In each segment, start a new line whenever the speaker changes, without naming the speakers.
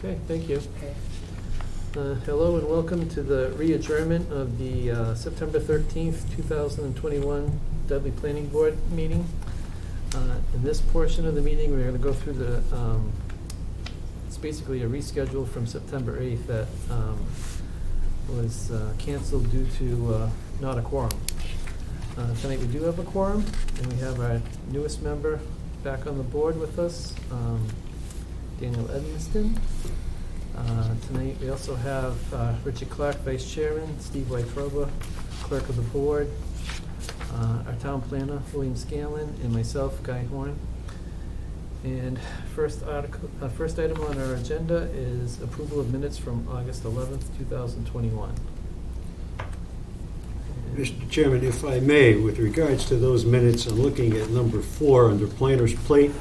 Okay, thank you.
Okay.
Hello and welcome to the re-adjournment of the September 13th, 2021 Dudley Planning Board meeting. In this portion of the meeting, we're going to go through the, it's basically a reschedule from September 8th that was canceled due to not a quorum. Tonight we do have a quorum, and we have our newest member back on the board with us, Daniel Edmiston. Tonight we also have Richard Clark, Vice Chairman, Steve White-Troba, Clerk of the Board, our Town Planner, William Scanlon, and myself, Guy Horn. And first item on our agenda is approval of minutes from August 11th, 2021.
Mr. Chairman, if I may, with regards to those minutes, I'm looking at number 4 under Planner's Plate.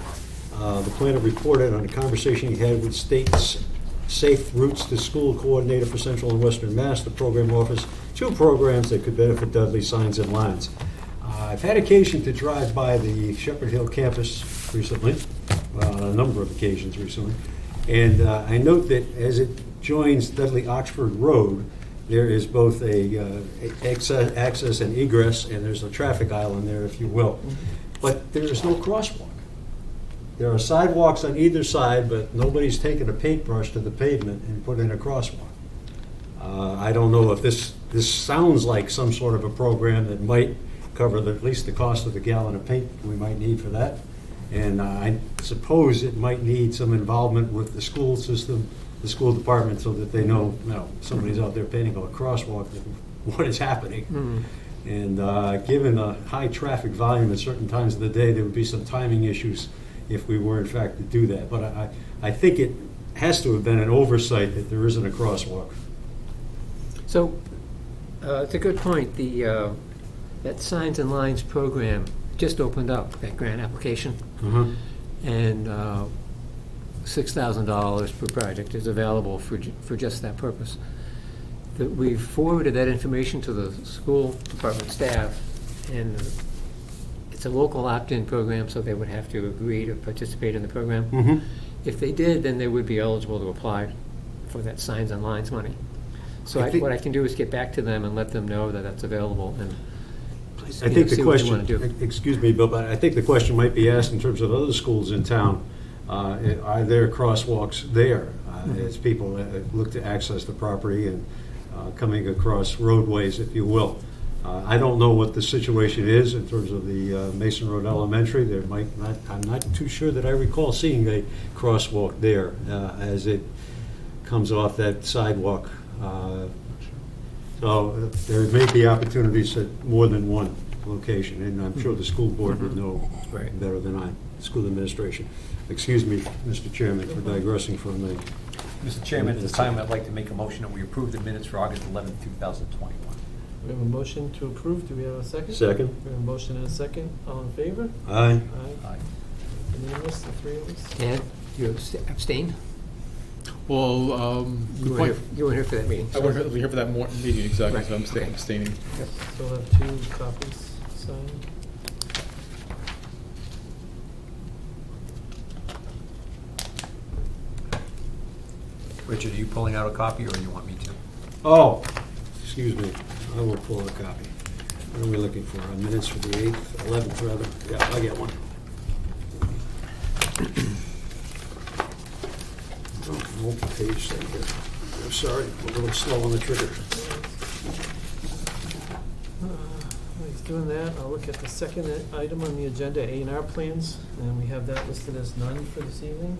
The planner reported on a conversation he had with State's Safe Routes to School Coordinator for Central and Western Mass. The program offers 2 programs that could benefit Dudley, Signs and Lines. I've had occasion to drive by the Shepherd Hill campus recently, on a number of occasions recently, and I note that as it joins Dudley Oxford Road, there is both a access and egress, and there's a traffic island there, if you will. But there is no crosswalk. There are sidewalks on either side, but nobody's taken a paintbrush to the pavement and put in a crosswalk. I don't know if this sounds like some sort of a program that might cover at least the cost of the gallon of paint we might need for that. And I suppose it might need some involvement with the school system, the school department, so that they know, somebody's out there painting on a crosswalk, what is happening. Mm-hmm. And given a high traffic volume at certain times of the day, there would be some timing issues if we were in fact to do that. But I think it has to have been an oversight that there isn't a crosswalk.
So, it's a good point. That Signs and Lines program just opened up, that grant application.
Uh-huh.
And $6,000 per project is available for just that purpose. We've forwarded that information to the school department staff, and it's a local opt-in program, so they would have to agree to participate in the program.
Mm-hmm.
If they did, then they would be eligible to apply for that Signs and Lines money. So what I can do is get back to them and let them know that that's available, and
I think the question,
do.
excuse me, Bill, but I think the question might be asked in terms of other schools in town. Are there crosswalks there as people look to access the property and coming across roadways, if you will? I don't know what the situation is in terms of the Mason Road Elementary. There might not. I'm not too sure that I recall seeing a crosswalk there as it comes off that sidewalk. So there may be opportunities at more than one location, and I'm sure the school board would know better than I, school administration. Excuse me, Mr. Chairman, for digressing from the...
Mr. Chairman, at this time, I'd like to make a motion that we approve the minutes for August 11th, 2021.
We have a motion to approve. Do we have a second?
Second.
We have a motion and a second. All in favor?
Aye.
Aye.
Unanimous, the 3 of us?
Dan, you abstain?
Well, good point.
You weren't here for that meeting.
I wasn't here for that meeting, exactly,
Right.
so I'm
Okay.
abstaining.
Yep. So we'll have 2 copies signed.
Richard, are you pulling out a copy, or you want me to?
Oh, excuse me. I will pull a copy. What are we looking for? Minutes for the 8th, 11th, rather? Yeah, I get one. Multi-page thing here. I'm sorry, I'm a little slow on the trigger.
While he's doing that, I'll look at the second item on the agenda, A&R plans, and we have that listed as none for this evening.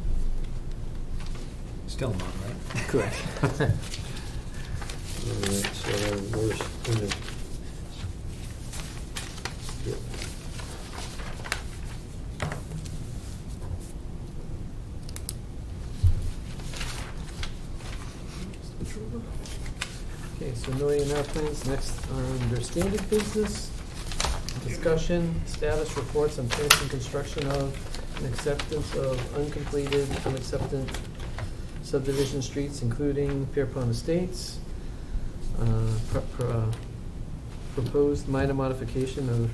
Still none, right?
Correct.
All right, so we're gonna... Yep.
Okay, so no A&R plans. Next are under standard business. Discussion, status reports on plans and construction of and acceptance of uncompleted, unaccepted subdivision streets, including Pierpont Estates, proposed minor modification of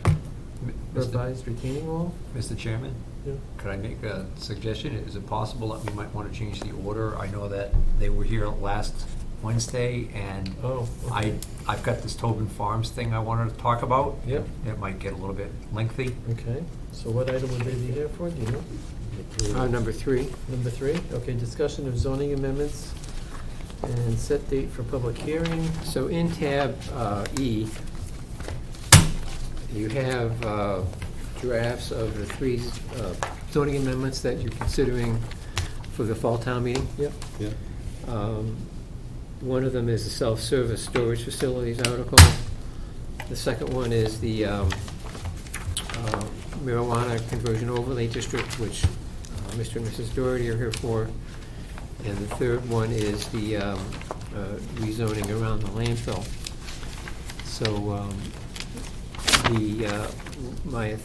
revised retaining wall.
Mr. Chairman?
Yeah.
Could I make a suggestion? Is it possible that we might want to change the order? I know that they were here last Wednesday, and
Oh, okay.
I've got this Tobin Farms thing I wanted to talk about.
Yep.
It might get a little bit lengthy.
Okay, so what item would they be here for, do you know?
Number 3.
Number 3, okay, discussion of zoning amendments and set date for public hearing.
So in tab E, you have drafts of the 3 zoning amendments that you're considering for the fall town meeting.
Yep.
Yeah.
One of them is the self-service storage facilities article. The second one is the marijuana conversion overlay district, which Mr. and Mrs. Doherty are here for. And the third one is the rezoning around the landfill. So my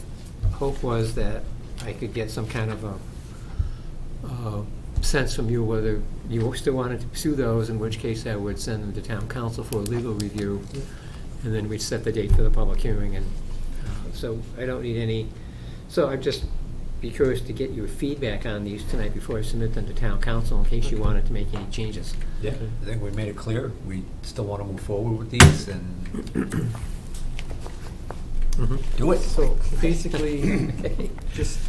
hope was that I could get some kind of a sense from you whether you still wanted to pursue those, in which case I would send them to town council for a legal review, and then we'd set the date for the public hearing. And so I don't need any, so I'd just be curious to get your feedback on these tonight before I submit them to town council, in case you wanted to make any changes.
Yeah, I think we made it clear. We still want to move forward with these and do it.
So basically, just,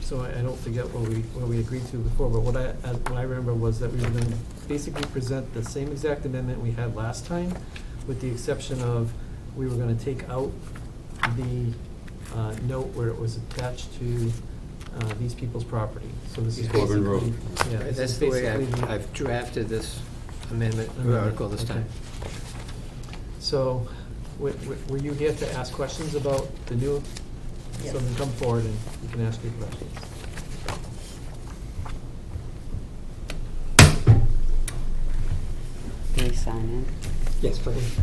so I don't forget what we agreed to before, but what I remember was that we were gonna basically present the same exact amendment we had last time, with the exception of, we were gonna take out the note where it was attached to these people's property. So this is
Corbin Road.
basically, yeah, this
That's
is
the way
basically the-
I've drafted this amendment
Amendment,
article this time.
okay. So, were you here to ask questions about the new?
Yes.
So then come forward and you can ask your questions.
Can we sign in?
Yes, please.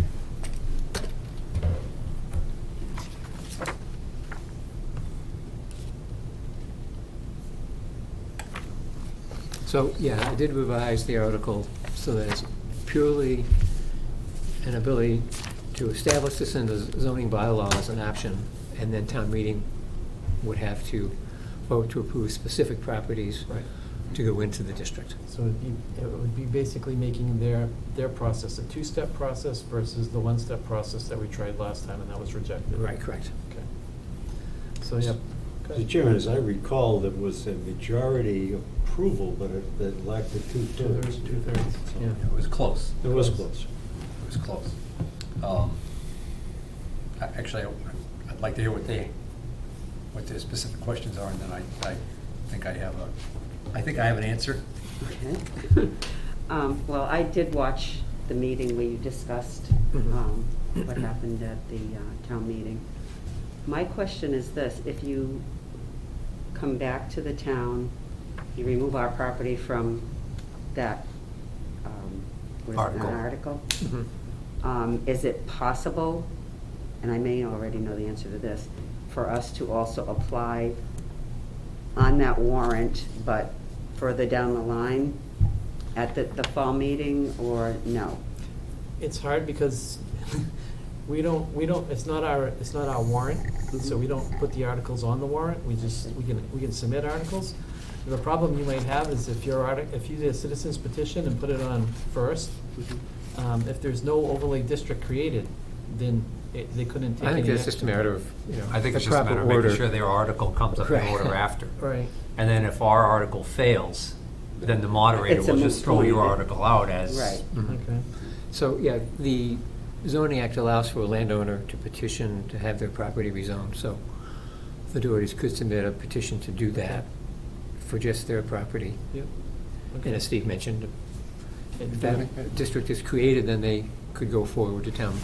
So, yeah, I did revise the article so that it's purely an ability to establish this in the zoning bylaw as an option, and then town meeting would have to vote to approve specific properties
Right.
to go into the district.
So it would be basically making their process a two-step process versus the one-step process that we tried last time and that was rejected.
Right, correct.
Okay. So, yeah.
Mr. Chairman, as I recall, there was a majority approval, but it lacked the two-thirds.
Two-thirds, yeah.
It was close.
It was close.
It was close. Actually, I'd like to hear what their specific questions are, and then I think I have an answer.
Okay. Well, I did watch the meeting where you discussed what happened at the town meeting. My question is this: if you come back to the town, you remove our property from that what is it,
Article.
an article,
Mhm.
is it possible, and I may already know the answer to this, for us to also apply on that warrant, but further down the line at the fall meeting, or no?
It's hard because we don't, it's not our warrant, so we don't put the articles on the warrant, we can submit articles. The problem you might have is if you did a citizen's petition and put it on first, if there's no overlay district created, then they couldn't take
I think
any
it's just a
action.
matter of,
I think
the
it's just a
proper
matter of making
order.
sure their article comes up in
Right.
order after.
Right.
And then if our article fails, then the moderator
It's a
will
moot
just throw
point.
your article out as.
Right.
Mhm.
Okay.
So, yeah, the zoning act allows for a landowner to petition to have their property rezoned, so the Dohertys could submit a petition to do that for just their property.
Yep.
And as Steve mentioned,
And
if that district is created, then they could go forward to town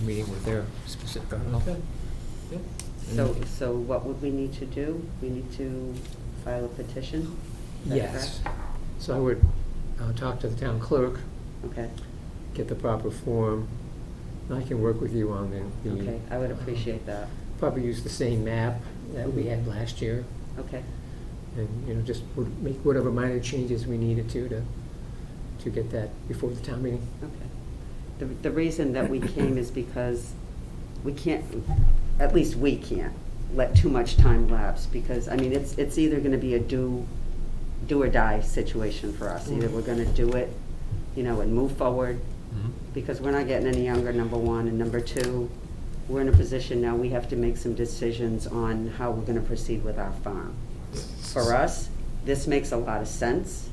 meeting with their specific article.
Okay. Yep.
So what would we need to do? We need to file a petition? Is that
Yes.
correct?
So I would talk to the town clerk,
Okay,
get the proper form, and I can work with you on the.
okay, I would appreciate that.
Probably use the same map that we had last year,
Okay,
and, just would make whatever minor changes we needed to get that before the town meeting.
okay. The reason that we came is because we can't, at least we can't, let too much time lapse, because, I mean, it's either gonna be a do or die situation for us. Either we're gonna do it, and move forward, because we're not getting any younger, number one, and number two, we're in a position now, we have to make some decisions on how we're gonna proceed with our farm. For us, this makes a lot of sense.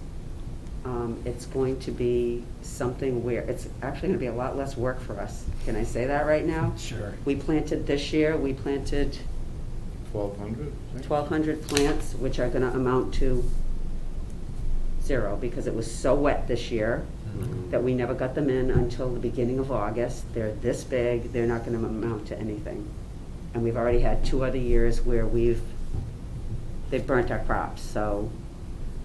It's going to be something where it's actually gonna be a lot less work for us. Can I say that right now?
Sure.
We planted this year,
1,200?
1,200 plants, which are gonna amount to 0, because it was so wet this year that we never got them in until the beginning of August. They're this big, they're not gonna amount to anything. And we've already had 2 other years where they've burnt our crops, so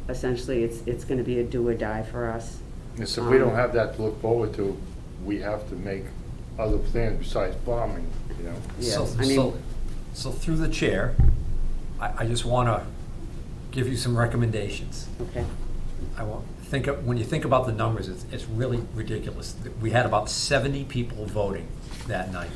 essentially it's gonna be a do or die for us.
And so if we don't have that to look forward to, we have to make other plans besides farming,
Yes,
So-
I mean-
So through the chair, I just want to give you some recommendations.
Okay,
When you think about the numbers, it's really ridiculous. We had about 70 people voting that night.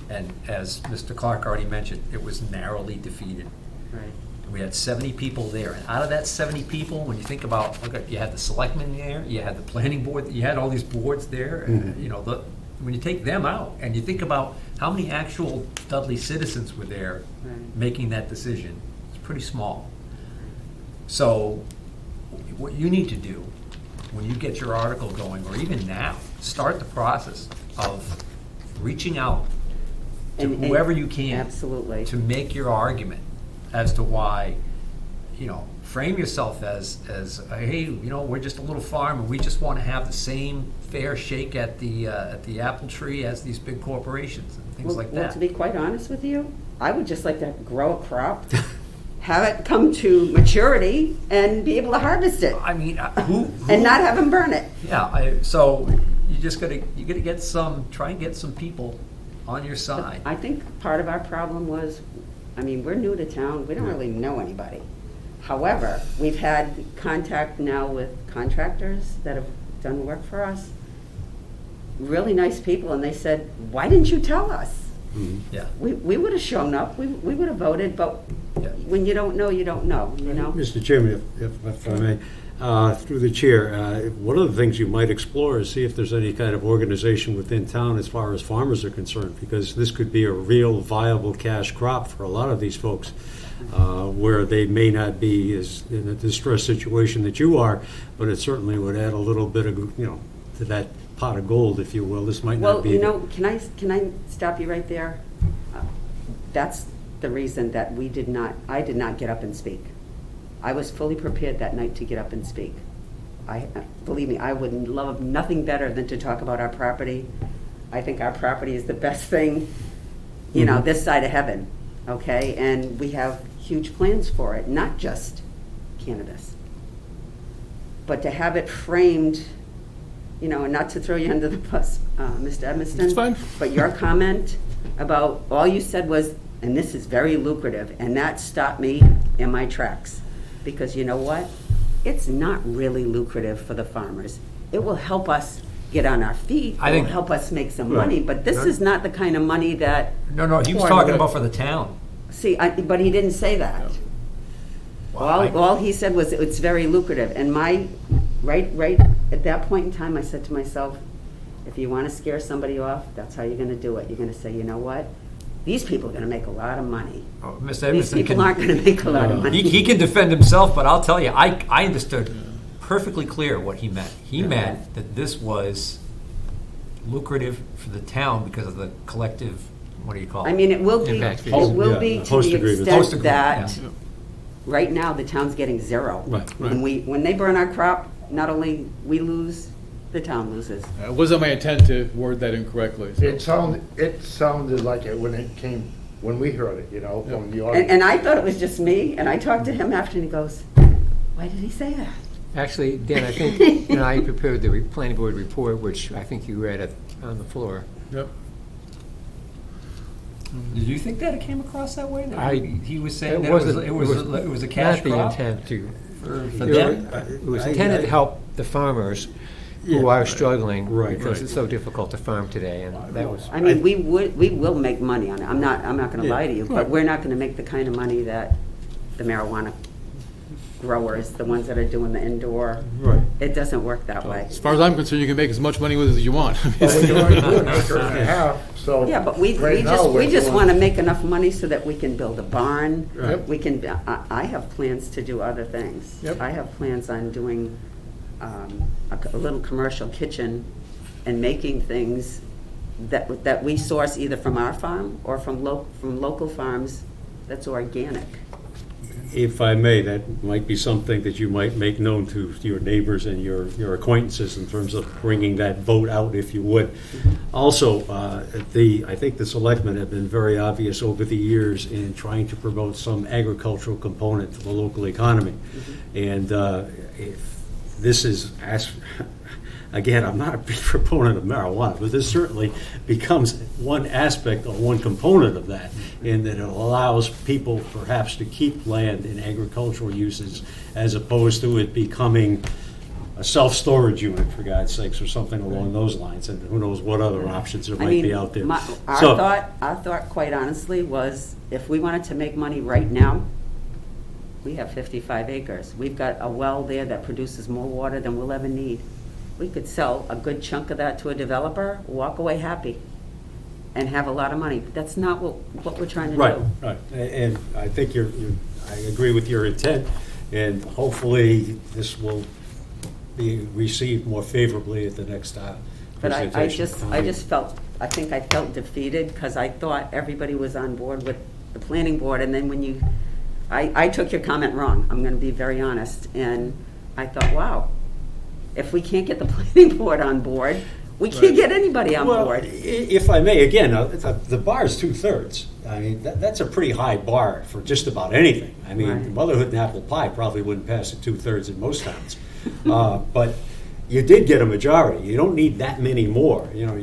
And as Mr. Clark already mentioned, it was narrowly defeated.
right.
We had 70 people there, and out of that 70 people, when you think about, you had the selectmen there, you had the planning board, you had all these boards there, when you take them out, and you think about how many actual Dudley citizens were there
Right.
making that decision, it's pretty small. So what you need to do, when you get your article going, or even now, start the process of reaching out to
And-
whoever you can.
Absolutely.
To make your argument as to why, frame yourself as hey, we're just a little farm and we just want to have the same fair shake at the apple tree as these big corporations and things like
Well,
that.
to be quite honest with you, I would just like to grow a crop, have it come to maturity, and be able to harvest it,
I mean, who
and not have them burn it.
Yeah, so you gotta try and get some people on your side.
I think part of our problem was, we're new to town, we don't really know anybody. However, we've had contact now with contractors that have done work for us, really nice people, and they said, why didn't you tell us?
Yeah.
We would have shown up, we would have voted, but
Yeah.
when you don't know, you don't know,
Mr. Chairman, if I may, through the chair, one of the things you might explore is see if there's any kind of organization within town as far as farmers are concerned, because this could be a real viable cash crop for a lot of these folks, where they may not be as in a distressed situation that you are, but it certainly would add a little bit of, to that pot of gold, if you will. This might not
Well,
be.
can I stop you right there? That's the reason that I did not get up and speak. I was fully prepared that night to get up and speak. Believe me, I would love nothing better than to talk about our property. I think our property is the best thing, this side of heaven, okay? And we have huge plans for it, not just cannabis. But to have it framed, and not to throw you under the bus, Mr. Edmiston.
It's fine.
But your comment about, all you said was, and this is very lucrative, and that stopped me in my tracks. Because you know what? It's not really lucrative for the farmers. It will help us get on our feet. It will help us make some money, but this is not the kind of money that,
No, he was talking about for the town.
but he didn't say that. All he said was, it's very lucrative, and right at that point in time, I said to myself, if you want to scare somebody off, that's how you're going to do it. You're going to say, you know what? These people are going to make a lot of money.
Oh, Mr.
These
Edmiston
people aren't going to make a lot of money.
He can defend himself, but I'll tell you, I understood perfectly clear what he meant. He meant that this was lucrative for the town because of the collective, what do you call it?
It will be,
Impact fees.
it will
Yeah,
be
the
to
host
the
agreement.
Host
extent
agreement,
that,
yeah.
right now, the town's getting 0.
Right.
When they burn our crop, not only we lose, the town loses.
It wasn't my intent to word that incorrectly. so.
It sounded like it when we heard it, from the audience.
And I thought it was just me, and I talked to him after, and he goes, why did he say that?
Actually, Dan, I think, I prepared the planning board report, which I think you read on the floor.
Yep.
Did you think that it came across that way? That he was saying that it was a cash
Not the
crop
intent to.
for them?
It was intended to help the farmers, who are struggling.
Right,
Because
right.
it's so difficult to farm today, and that was.
I mean, we will make money on it. I'm not gonna
Yeah.
lie to you, but we're not gonna make the kind of money that the marijuana growers, the ones that are doing the indoor.
Right.
It doesn't work that way.
As far as I'm concerned, you can make as much money with it as you want.
Well, you're already doing an acre and a half, so.
Yeah, but we
right now
just
we're doing-
wanna make enough money so that we can build a barn.
Right.
We can, I have plans to do other things.
Yep.
I have plans on doing a little commercial kitchen and making things that we source either from our farm or from local farms that's organic.
If I may, that might be something that you might make known to your neighbors and your acquaintances in terms of bringing that vote out, if you would. Also, I think the selectmen have been very obvious over the years in trying to promote some agricultural component to the local economy. And if this is, again, I'm not a big proponent of marijuana, but this certainly becomes one aspect or one component of that, in that it allows people perhaps to keep land in agricultural uses as opposed to it becoming a self-storage unit, for God's sakes, or something along those lines, and who knows what other options there
I
might
mean,
be out there.
Our
So-
thought, quite honestly, was if we wanted to make money right now, we have 55 acres. We've got a well there that produces more water than we'll ever need. We could sell a good chunk of that to a developer, walk away happy, and have a lot of money. But that's not what we're trying to do.
Right. And I think I agree with your intent, and hopefully this will be received more favorably at the next
But
presentation.
I think I felt defeated because I thought everybody was on board with the planning board, and then I took your comment wrong, I'm gonna be very honest, and I thought, wow, if we can't get the planning board on board, we can't get anybody on
Well,
board.
if I may, again, the bar is 2/3. I mean, that's a pretty high bar for just about anything. I mean,
Right.
motherhood and apple pie probably wouldn't pass at 2/3 in most towns. But you did get a majority. You don't need that many more. You know,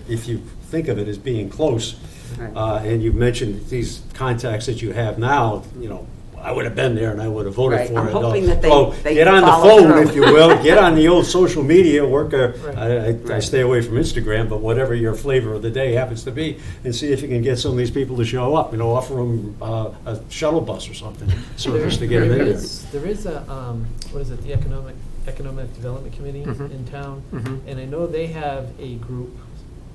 if you think of it as being close,
Right.
and you mentioned these contacts that you have now, you know, I would have been there and I would have voted
Right.
for
I'm
it.
hoping that they
get on the
follow
phone,
through.
if you will. Get on the old social media. I
Right.
stay away from Instagram, but whatever your flavor of the day happens to be, and see if you can get some of these people to show up. You know, offer them a shuttle bus or something, service to get them in there.
There is a, what is it, the Economic Development Committee
Mhm.
in town,
Mhm.
and I know they have a group,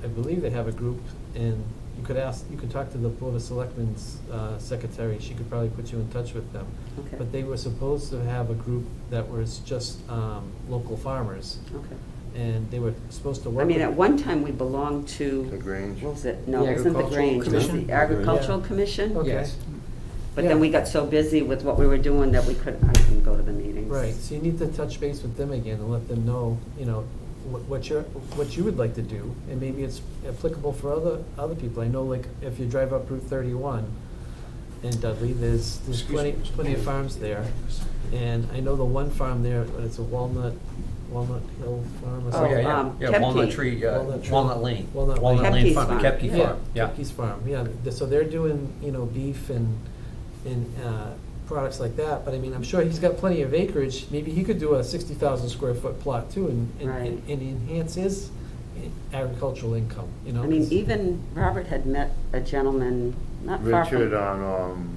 I believe they have a group, and you could talk to the Board of Selectmen's secretary, she could probably put you in touch with them.
Okay.
But they were supposed to have a group that was just local farmers,
Okay.
and they were supposed to work
I mean,
with-
at one time, we belonged to.
The Grange.
What was it? No,
The
it wasn't the
Agricultural
Grange, it was
Commission?
the Agricultural
Yeah.
Commission.
Okay.
Yes.
But then we got so busy with what we were doing that I couldn't go to the meetings.
Right, so you need to touch base with them again and let them know, you know, what you would like to do, and maybe it's applicable for other people. I know, like, if you drive up Route 31 in Dudley, there's plenty of farms there, and I know the one farm there, it's a Walnut Hill Farm or
Oh,
something.
Kepke.
Walnut Tree, Walnut Lane.
Walnut
Walnut
Lane.
Lane
Kepke's
Farm,
farm.
Kepke
Yeah,
Farm, yeah.
Kepke's Farm, yeah. So they're doing, you know, beef and products like that, but I mean, I'm sure he's got plenty of acreage. Maybe he could do a 60,000 square foot plot too
Right.
and enhance his agricultural income, you know?
I mean,
'cause-
even Robert had met a gentleman, not far
Richard
from,
on,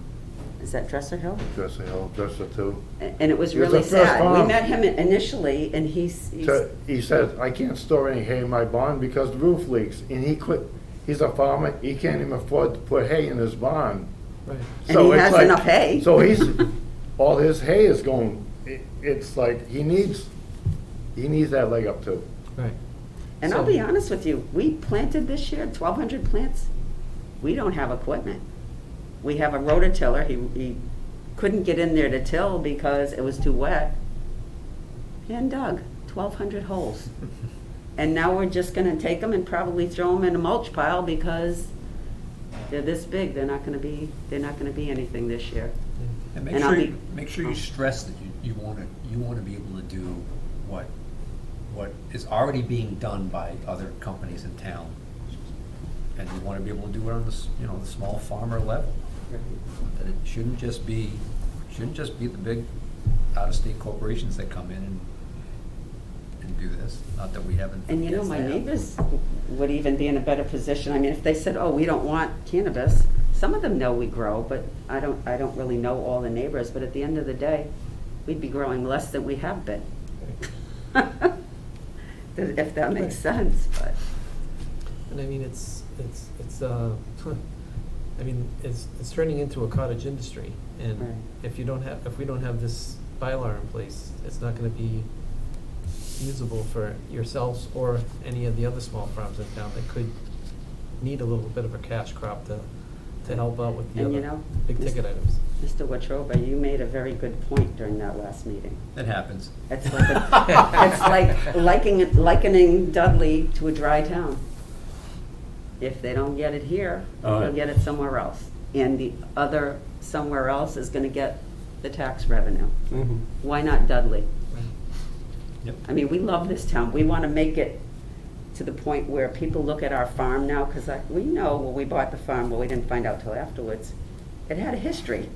is that Dresser Hill?
Dresser Hill, Dresser 2.
And it was
He was
really
the first
sad. We
farm.
met him initially, and he's,
So he said, I can't store any hay in my barn because the roof leaks. And he's a farmer, he can't even afford to put hay in his barn.
Right.
And
So
he
it's
has
like-
enough hay.
So all his hay is going, it's like, he needs that leg up too.
Right.
And I'll
So-
be honest with you, we planted this year 1,200 plants. We don't have equipment. We have a rototiller. He couldn't get in there to till because it was too wet. Hand dug 1,200 holes. And now we're just gonna take them and probably throw them in a mulch pile because they're this big. They're not gonna be anything this year.
And
And I'll be-
make sure you stress that you want to be able to do what is already being done by other companies in town. And you want to be able to do it on the small farmer level. That it shouldn't just be the big out-of-state corporations that come in and do this. is, not that we haven't.
And you know,
Yes,
my
they have.
neighbors would even be in a better position. I mean, if they said, oh, we don't want cannabis, some of them know we grow, but I don't really know all the neighbors, but at the end of the day, we'd be growing less than we have been. If that makes sense, but.
And I mean, I mean, it's turning into a cottage industry,
Right.
and if we don't have this bylaw in place, it's not gonna be usable for yourselves or any of the other small farms in town that could need a little bit of a cash crop to help out with the
And you
other
know,
big ticket items.
Mr. Wetruba, you made a very good point during that last meeting.
It happens.
It's like, it's like likening Dudley to a dry town. If they don't get it here,
Oh, yeah.
they'll get it somewhere else. And the other somewhere else is gonna get the tax revenue.
Mhm.
Why not Dudley?
Yep.
I mean, we love this town. We wanna make it to the point where people look at our farm now, because we know when we bought the farm, well, we didn't find out till afterwards, it had a history.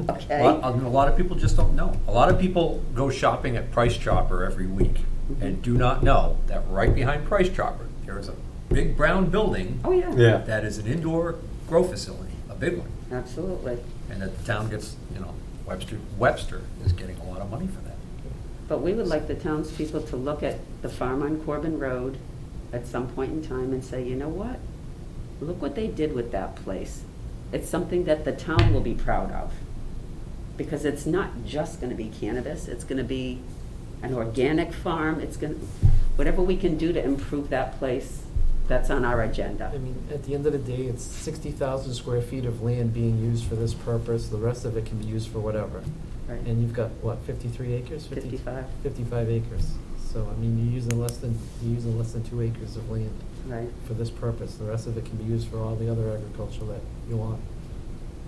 Okay?
A lot of people just don't know. A lot of people go shopping at Price Chopper every week and do not know that right behind Price Chopper, there is a big brown building
Oh, yeah.
Yeah.
that is an indoor grow facility, a big one.
Absolutely.
And that the town gets, Webster is getting a lot of money for that.
But we would like the townspeople to look at the farm on Corbin Road at some point in time and say, you know what? Look what they did with that place. It's something that the town will be proud of. Because it's not just gonna be cannabis, it's gonna be an organic farm, whatever we can do to improve that place, that's on our agenda.
I mean, at the end of the day, it's 60,000 square feet of land being used for this purpose, the rest of it can be used for whatever.
Right.
And you've got, what, 53 acres?
55.
55 acres. So, I mean, you're using less than 2 acres of land
Right.
for this purpose. The rest of it can be used for all the other agriculture that you want,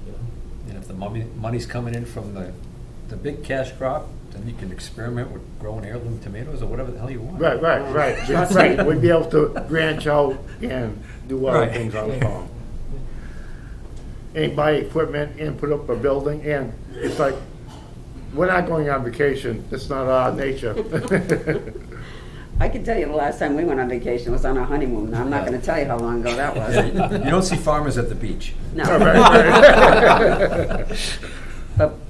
you know?
And if the money's coming in from the big cash crop, then you can experiment with growing heirloom tomatoes or whatever the hell you want.
Right.
Trust
Right,
me.
we'd be able to branch out and do other
Right.
things on the farm. And buy equipment and put up a building, and it's like, we're not going on vacation, it's not our nature.
I can tell you the last time we went on vacation was on our honeymoon. I'm not gonna tell you how long ago that was.
Yeah, you don't see farmers at the beach.
No.
Right.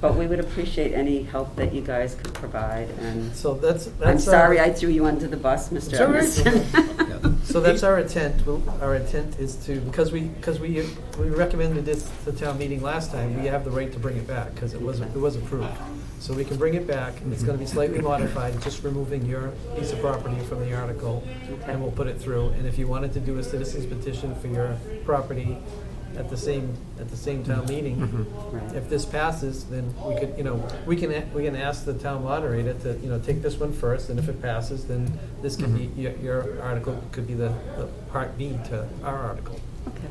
But we would appreciate any help that you guys could provide, and
So that's
I'm sorry I threw you under the bus, Mr.
It's all right.
Emerson.
So that's our intent. Our intent is to, because we recommended this to town meeting last time, we have the right to bring it back, because it was approved. So we can bring it back, and it's gonna be slightly modified, just removing your piece of property from the article, and we'll put it through. And if you wanted to do a citizen's petition for your property at the same town meeting,
Right.
if this passes, then we could, we can ask the town moderator to, take this one first, and if it passes, then this can be, your article could be the part B to our article.
Okay,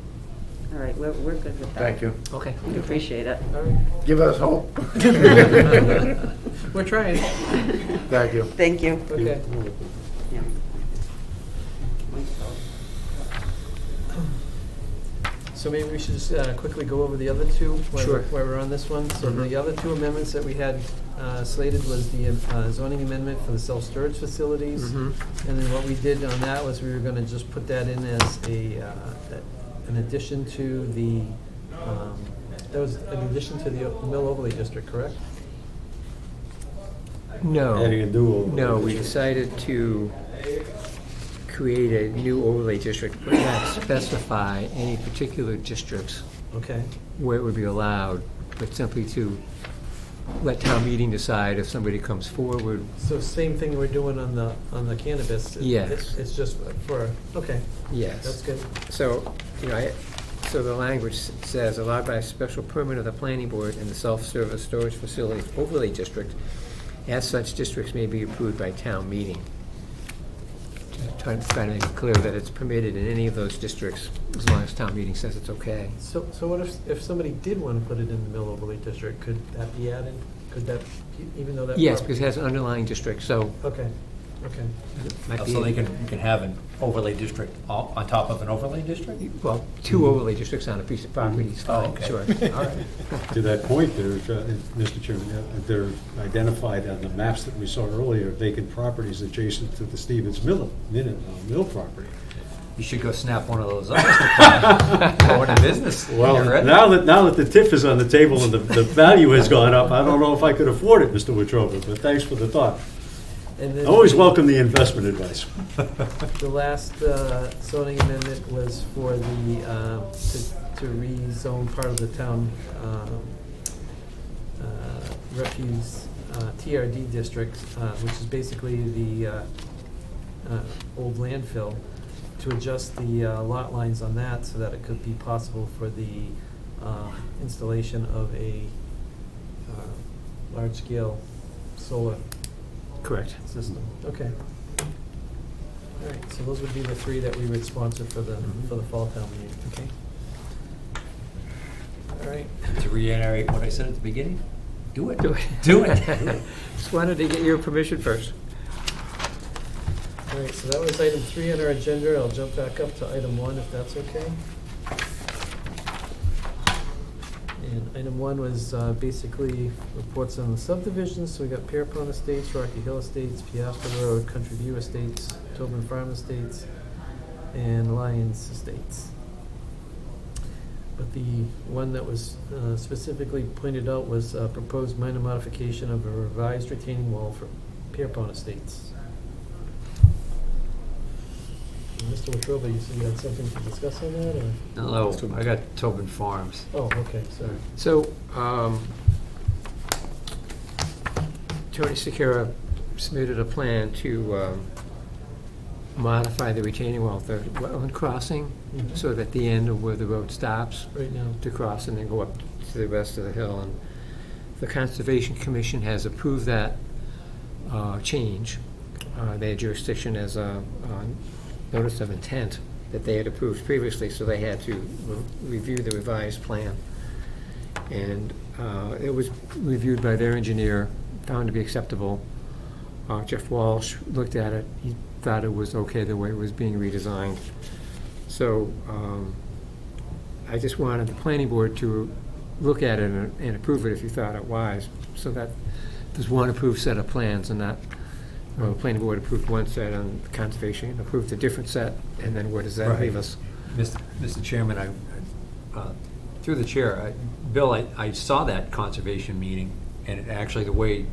all right, we're good with that.
Thank you.
Okay.
We appreciate it.
All right.
Give us hope.
We're trying.
Thank you.
Thank you.
Okay.
Yeah.
So maybe we should just quickly go over the other two while
Sure.
while we're on this one. So the other two amendments that we had slated was the zoning amendment for the self-storage facilities.
Mhm.
And then what we did on that was we were gonna just put that in as an addition to the, that was an addition to the mill overlay district, correct?
No.
Adding a dual.
No, we decided to create a new overlay district, but not specify any particular districts
Okay.
where it would be allowed, but simply to let town meeting decide if somebody comes forward.
So same thing we're doing on the cannabis.
Yes.
It's just for, okay,
Yes.
that's good.
So, so the language says, allowed by a special permit of the planning board in the self-service storage facilities overlay district, as such districts may be approved by town meeting. Trying to make it clear that it's permitted in any of those districts, as long as town meeting says it's okay.
So what if somebody did want to put it in the mill overlay district, could that be added? Could that, even though that?
Yes, because it has an underlying district, so
Okay, Okay.
Might be-
So you can have an overlay district on top of an overlay district?
Well, 2 overlay districts on a piece of property is
Oh,
fine,
okay.
sure.
All right.
To that point, Mr. Chairman, they're identified on the maps that we saw earlier, vacant properties adjacent to the Stevens Mill property.
You should go snap one of those up, Mr. Klein. Go into business.
Well,
You're ready.
now that the TIF is on the table and the value has gone up, I don't know if I could afford it, Mr. Wetruba, but thanks for the thought.
And then
Always welcome the investment advice.
The last zoning amendment was for the, to rezone part of the town refuse TRD district, which is basically the old landfill, to adjust the lot lines on that so that it could be possible for the installation of a large-scale solar
Correct.
system. Okay. All right, so those would be the 3 that we would sponsor for the fall town meeting.
Okay.
All right.
To reiterate what I said at the beginning, do it.
Do it.
Do it.
Just wanted to get your permission first.
All right, so that was item 3 on our agenda. I'll jump back up to item 1, if that's okay. And item 1 was basically reports on the subdivisions. So we got Pierpont Estates, Rocky Hill Estates, Piastra Road, Country View Estates, Tobin Farm Estates, and Lyons Estates. But the one that was specifically pointed out was proposed minor modification of a revised retaining wall for Pierpont Estates. Mr. Wetruba, you said you had something to discuss on that, or?
No, I got Tobin Farms.
Oh, okay, sorry.
So, Tony Secura submitted a plan to modify the retaining wall, the wetland crossing,
Mhm.
so that at the end of where the road stops,
Right now.
to cross and then go up to the rest of the hill. And the Conservation Commission has approved that change. They had jurisdiction as a notice of intent that they had approved previously, so they had to review the revised plan. And it was reviewed by their engineer, found to be acceptable. Jeff Walsh looked at it. He thought it was okay the way it was being redesigned. So I just wanted the planning board to look at it and approve it if you thought it wise, so that there's one approved set of plans and not, the planning board approved one set and the conservation approved a different set, and then where does that
Right.
leave us?
Mr. Chairman, through the chair, Bill, I saw that conservation meeting, and it actually, the way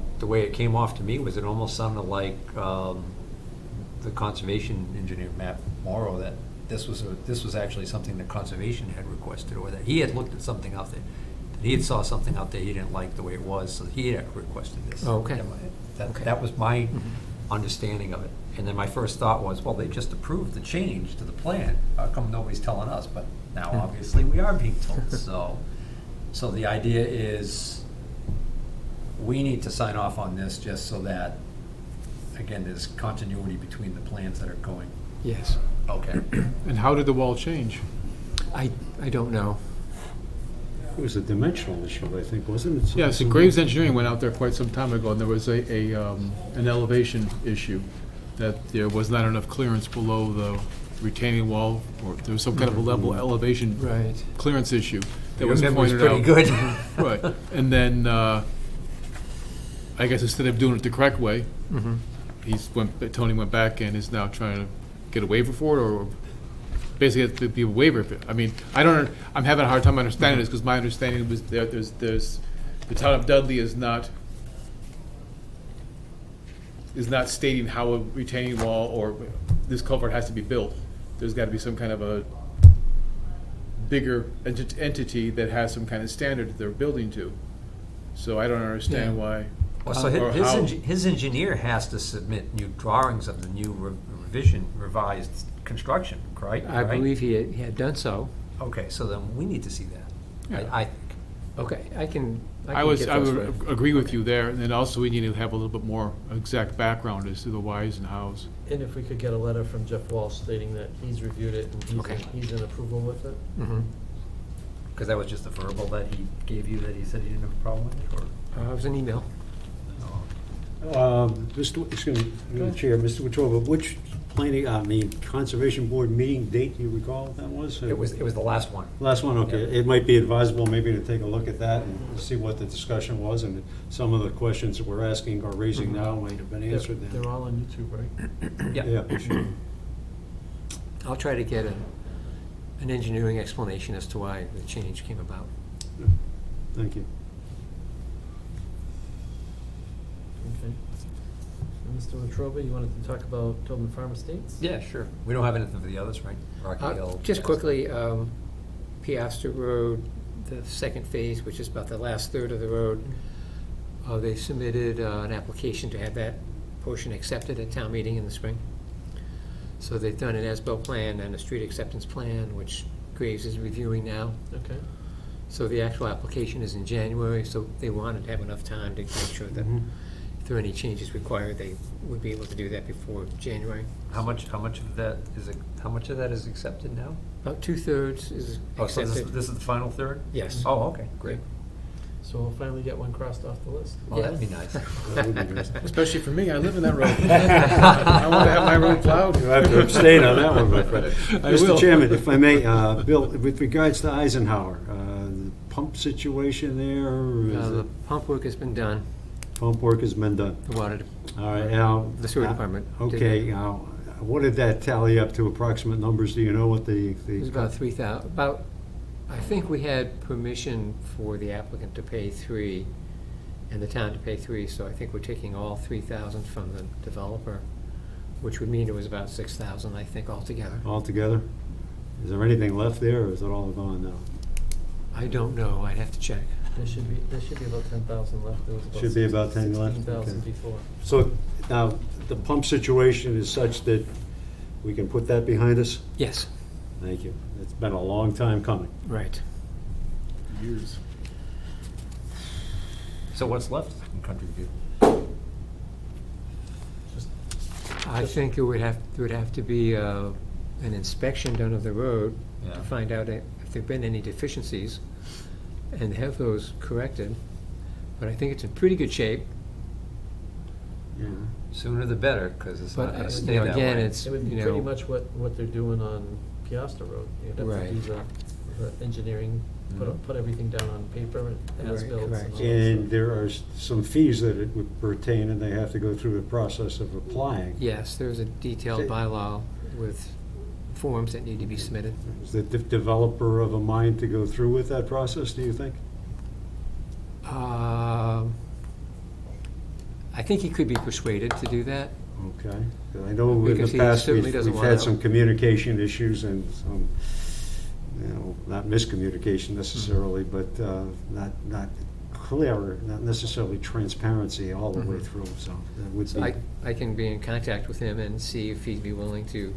it came off to me was it almost sounded like the conservation engineer, Matt Morrow, that this was actually something that conservation had requested, or that he had looked at something out there. He had saw something out there he didn't like the way it was, so he had requested this.
Oh, okay. Okay.
That was my understanding of it. And then my first thought was, well, they just approved the change to the plan. How come nobody's telling us? But now, obviously, we are being told. So the idea is, we need to sign off on this just so that, again, there's continuity between the plans that are going.
Yes.
Okay.
And how did the wall change?
I don't know.
It was a dimensional issue, I think, wasn't it?
Yeah, so Graves Engineering went out there quite some time ago, and there was an elevation issue, that there was not enough clearance below the retaining wall, or there was some kind of a level elevation
Right.
clearance issue that
Your
was
memory's
pointed out.
pretty good.
Right, and then, I guess instead of doing it the correct way, Tony went back and is now trying to get a waiver for it, or basically it to be a waiver. I mean, I'm having a hard time understanding this, because my understanding was that there's, the town of Dudley is not stating how a retaining wall or this culvert has to be built. There's got to be some kind of a bigger entity that has some kind of standard that they're building to. So I don't understand why.
Well, so
or how.
his engineer has to submit new drawings of the new revised construction, right?
I believe he had done so.
Okay, so then we need to see that.
Yeah.
I think.
Okay, I can
I
get those
would
ready.
agree with you there, and then also we need to have a little bit more exact background as to the whys and hows.
And if we could get a letter from Jeff Walsh stating that he's reviewed it and
Okay.
he's in approval with it.
Mhm.
Because that was just a verbal that he gave you that he said he didn't have a problem with, or?
It was an email.
Oh.
Mr. Chair, Mr. Wetruba, which Conservation Board meeting date, do you recall what that was?
It was the last one.
Last one, okay. It might be advisable maybe to take a look at that and see what the discussion was, and some of the questions that we're asking or raising now might have been answered then.
They're all on YouTube, right?
Yeah, sure.
I'll try to get an engineering explanation as to why the change came about.
Thank you.
Okay. And Mr. Wetruba, you wanted to talk about Tobin Farm Estates?
Yeah, sure. We don't have anything for the others, right? Rocky Hill.
Just
yes.
quickly, Piastre Road, the second phase, which is about the last third of the road, they submitted an application to have that portion accepted at town meeting in the spring. So they've done an as-built plan and a street acceptance plan, which Graves is reviewing now.
Okay.
So the actual application is in January, so they wanted to have enough time to make sure that if there are any changes required, they would be able to do that before January.
How much of that is accepted now?
About 2/3 is
Oh, so
accepted.
this is the final third?
Yes.
Oh, okay, great.
So we'll finally get one crossed off the list.
Oh, that'd be nice.
That would be nice.
Especially for me, I live in that road. I want to have my road plowed.
You have to abstain on that one, my friend.
I will.
Mr. Chairman, if I may, Bill, with regards to Eisenhower, the pump situation there,
The pump work has been done,
pump work has been done.
the water,
All right, now.
the sewer department. did
Okay,
that.
now, what did that tally up to, approximate numbers? Do you know what the?
It was about 3,000, I think we had permission for the applicant to pay 3 and the town to pay 3, so I think we're taking all 3,000 from the developer, which would mean it was about 6,000, I think, altogether.
Altogether? Is there anything left there, or is it all gone now?
I don't know, I'd have to check.
There should be about 10,000 left. There was about
Should be about 10 left?
16,000
Okay.
before.
So now, the pump situation is such that we can put that behind us?
Yes,
Thank you. It's been a long time coming.
right.
Years.
So what's left in Country View?
Just
I think there would have to be an inspection done of the road
Yeah.
to find out if there've been any deficiencies and have those corrected. But I think it's in pretty good shape.
Yeah.
Sooner the better, because it's
But
not gonna
you
stay
know,
that
again,
way.
it's,
It would be
you
pretty
know,
much what they're doing on Piastre Road. You'd have to
Right.
do the engineering, put everything down on paper and
Right,
as-built.
correct.
And there are some fees that it would pertain, and they have to go through the process of applying.
yes, there's a detailed
Okay.
bylaw with forms that need to be submitted.
Is the developer of a mind to go through with that process, do you think?
I think he could be persuaded to do that.
Okay. 'Cause I know in
Because
the
he
past,
certainly
we've
doesn't
we've
wanna-
had some communication issues and some, not miscommunication necessarily, but not clear, not necessarily transparency all the way
Mhm.
through, so that would
So
be.
I can be in contact with him and see if he'd be willing to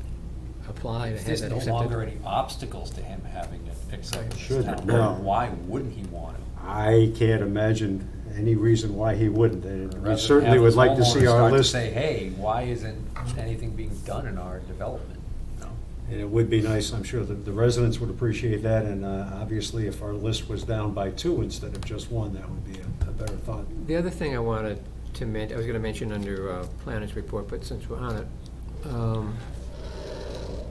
apply to
If
have
there's
that
no
accepted.
longer any obstacles to him having it accepted as
Should,
town
no.
road, why wouldn't he want to?
I can't imagine any reason why he wouldn't. And
Rather
we
than
certainly
have
would
his
like to see
homeowners
our
start to
list.
Say, hey, why isn't anything being done in our development? No.
And it would be nice, I'm sure that the residents would appreciate that, and obviously if our list was down by 2 instead of just 1, that would be a better thought.
The other thing I wanted to I was gonna mention under planners report, but since we're on it,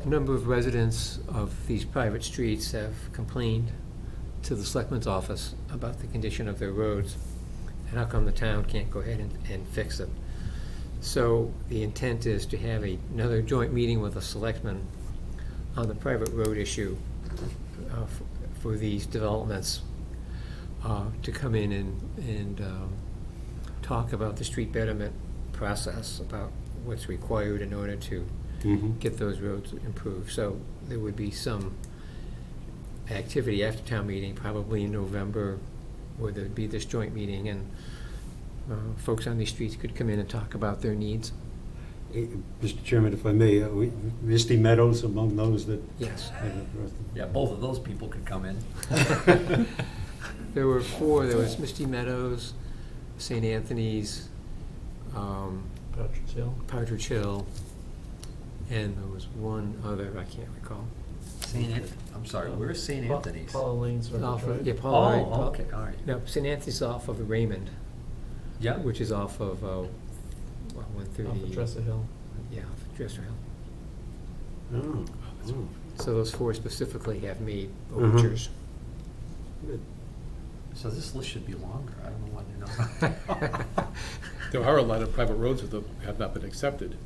a number of residents of these private streets have complained to the selectman's office about the condition of their roads, and how come the town can't go ahead and fix it. So the intent is to have another joint meeting with the selectmen on the private road issue for these developments, to come in and talk about the street betterment process, about what's required in order to get those roads improved. So there would be some activity after town meeting, probably in November, where there'd be this joint meeting, and folks on these streets could come in and talk about their needs.
Mr. Chairman, if I may, Misty Meadows among those that.
Yes.
Yeah, both of those people could come in.
There were 4. There was Misty Meadows, St. Anthony's,
Partridge Hill.
Partridge Hill, and there was one other, I can't recall.
I'm sorry, where's St. Anthony's?
Paula Lane's right.
Off of,
right?
yeah, Paul, right,
Oh, okay, all right.
No, St. Anthony's off of Raymond,
Yeah,
which is off of well, 130.
Off of Dresser Hill.
Yeah, off of Dresser Hill.
Oh, oh.
So those four specifically have made
Mhm.
overtures.
Good.
So this list should be longer. I don't know why they're not.
There are a lot of private roads that have not been accepted.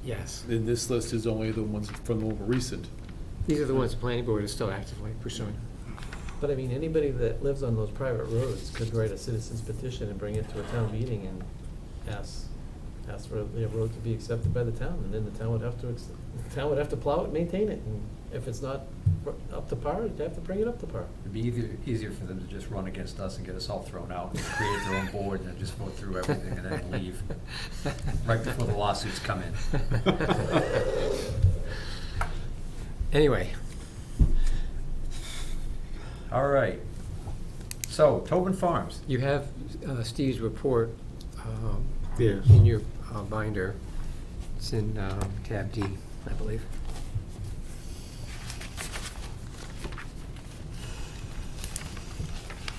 Yes.
And this list is only the ones from the more recent.
These are the ones the planning board is still actively pursuing.
But I mean, anybody that lives on those private roads could write a citizen's petition and bring it to a town meeting and ask for the road to be accepted by the town, and then the town would have to plow it and maintain it, and if it's not up to par, you'd have to bring it up to par.
It'd be easier for them to just run against us and get us all thrown out, and create their own board, and then just vote through everything and then leave, right before the lawsuits come in.
Anyway,
All right. So, Tobin Farms.
you have Steve's report
Yes.
in your binder. It's in tab D, I believe.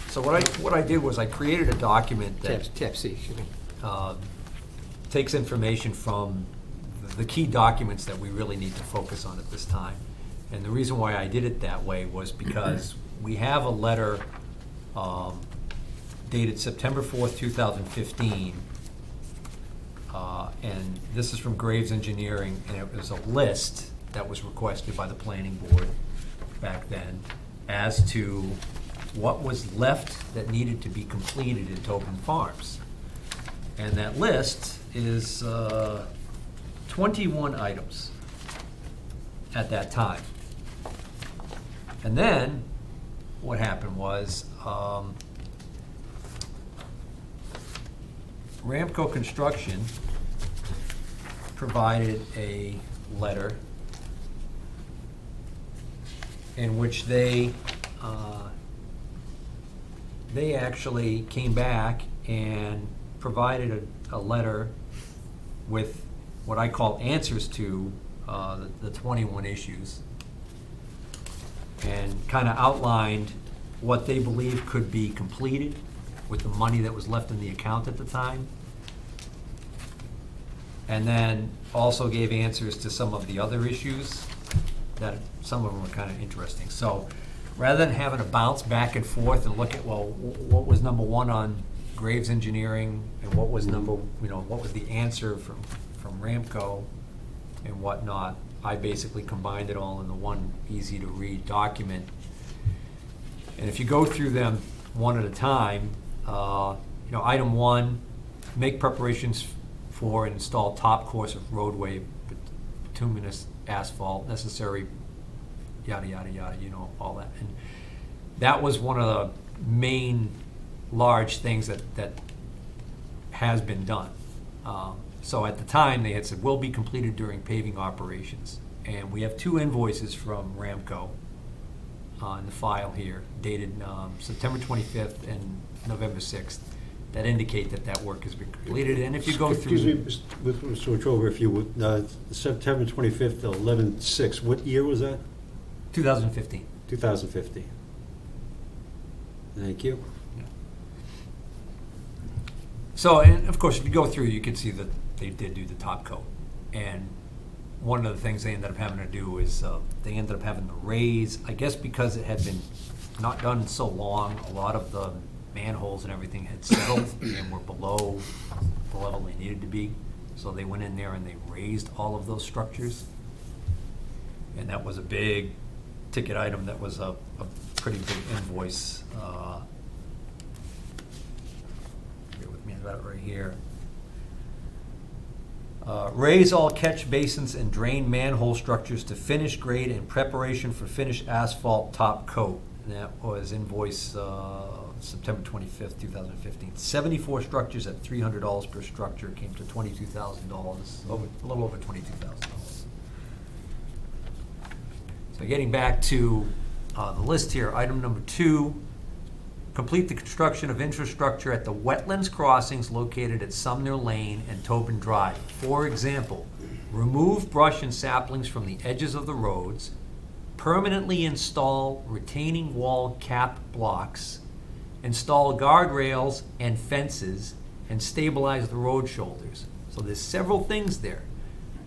So what I did was I created a document that
Tab C, excuse me.
takes information from the key documents that we really need to focus on at this time. And the reason why I did it that way was because we have a letter dated September 4th, 2015. And this is from Graves Engineering, and it was a list that was requested by the planning board back then as to what was left that needed to be completed in Tobin Farms. And that list is 21 items at that time. And then what happened was Ramco Construction provided a letter in which they actually came back and provided a letter with what I call answers to the 21 issues, and kind of outlined what they believe could be completed with the money that was left in the account at the time. And then also gave answers to some of the other issues that some of them were kind of interesting. So rather than having to bounce back and forth and look at, well, what was number one on Graves Engineering and what was what was the answer from Ramco and whatnot, I basically combined it all into one easy to read document. And if you go through them one at a time, item one, make preparations for and install top course of roadway, bituminous asphalt, necessary, yada, yada, yada, all that. And that was one of the main large things that has been done. So at the time, they had said, will be completed during paving operations. And we have two invoices from Ramco in the file here, dated September 25th and November 6th, that indicate that work has been completed. And if you go through...
Excuse me, Mr. Wetruba, if you would, September 25th, 11/6, what year was that?
2015.
2015. Thank you.
So, and of course, if you go through, you can see that they did do the top coat. And one of the things they ended up having to do is they ended up having to raise, I guess because it had been not done so long, a lot of the manholes and everything had settled and were below the level they needed to be. So they went in there and they raised all of those structures. And that was a big ticket item. That was a pretty big invoice. Bear with me, I've got it right here. Raise all catch basins and drain manhole structures to finish grade in preparation for finished asphalt top coat. And that was invoice September 25th, 2015. 74 structures at $300 per structure came to $22,000, a little over $22,000. So getting back to the list here, item number 2, complete the construction of infrastructure at the wetlands crossings located at Sumner Lane and Tobin Drive. For example, remove brush and saplings from the edges of the roads, permanently install retaining wall cap blocks, install guardrails and fences, and stabilize the road shoulders. So there's several things there.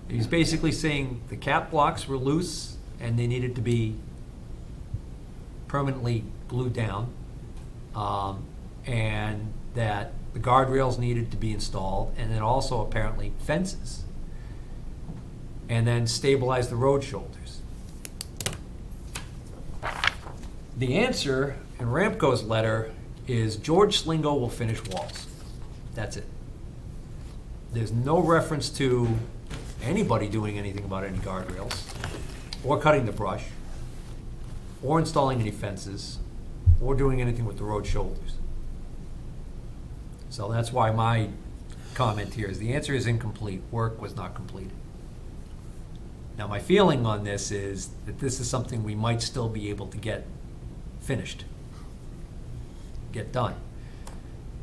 He's basically saying the cap blocks were loose and they needed to be permanently glued down, and that the guardrails needed to be installed, and then also apparently fences, and then stabilize the road shoulders. The answer in Ramco's letter is George Slingo will finish walls. That's it. There's no reference to anybody doing anything about any guardrails, or cutting the brush, or installing any fences, or doing anything with the road shoulders. So that's why my comment here is the answer is incomplete. Work was not completed. Now, my feeling on this is that this is something we might still be able to get finished, get done.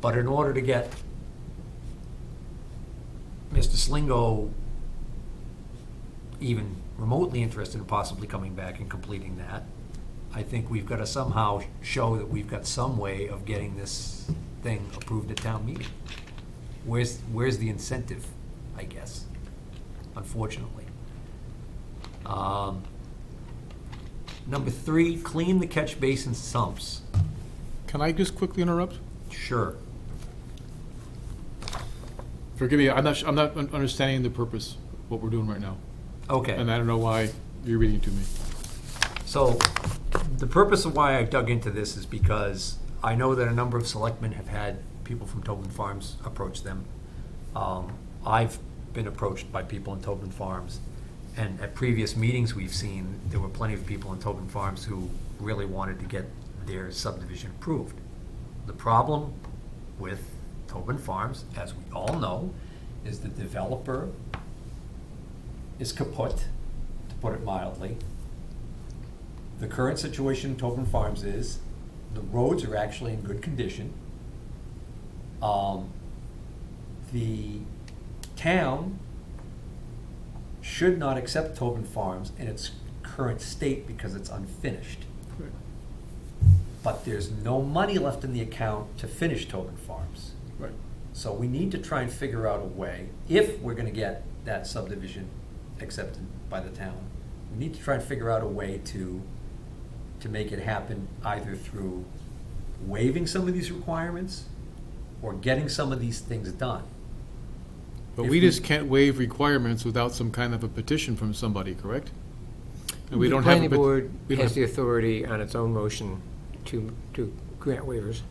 But in order to get Mr. Slingo even remotely interested in possibly coming back and completing that, I think we've got to somehow show that we've got some way of getting this thing approved at town meeting. Where's the incentive, I guess, unfortunately. Number 3, clean the catch basin sumps.
Can I just quickly interrupt?
Sure.
Forgive me, I'm not understanding the purpose, what we're doing right now.
Okay.
And I don't know why you're reading it to me.
So, the purpose of why I dug into this is because I know that a number of selectmen have had people from Tobin Farms approach them. I've been approached by people in Tobin Farms, and at previous meetings we've seen, there were plenty of people in Tobin Farms who really wanted to get their subdivision approved. The problem with Tobin Farms, as we all know, is the developer is kaput, to put it mildly. The current situation in Tobin Farms is the roads are actually in good condition. The town should not accept Tobin Farms in its current state because it's unfinished.
Right.
But there's no money left in the account to finish Tobin Farms.
Right.
So we need to try and figure out a way, if we're gonna get that subdivision accepted by the town, we need to try and figure out a way to make it happen either through waiving some of these requirements or getting some of these things done.
But
If
we just can't waive requirements without some kind of a petition from somebody, correct? And we don't have.
The planning board
we don't
has
have-
the authority on its own motion to grant waivers.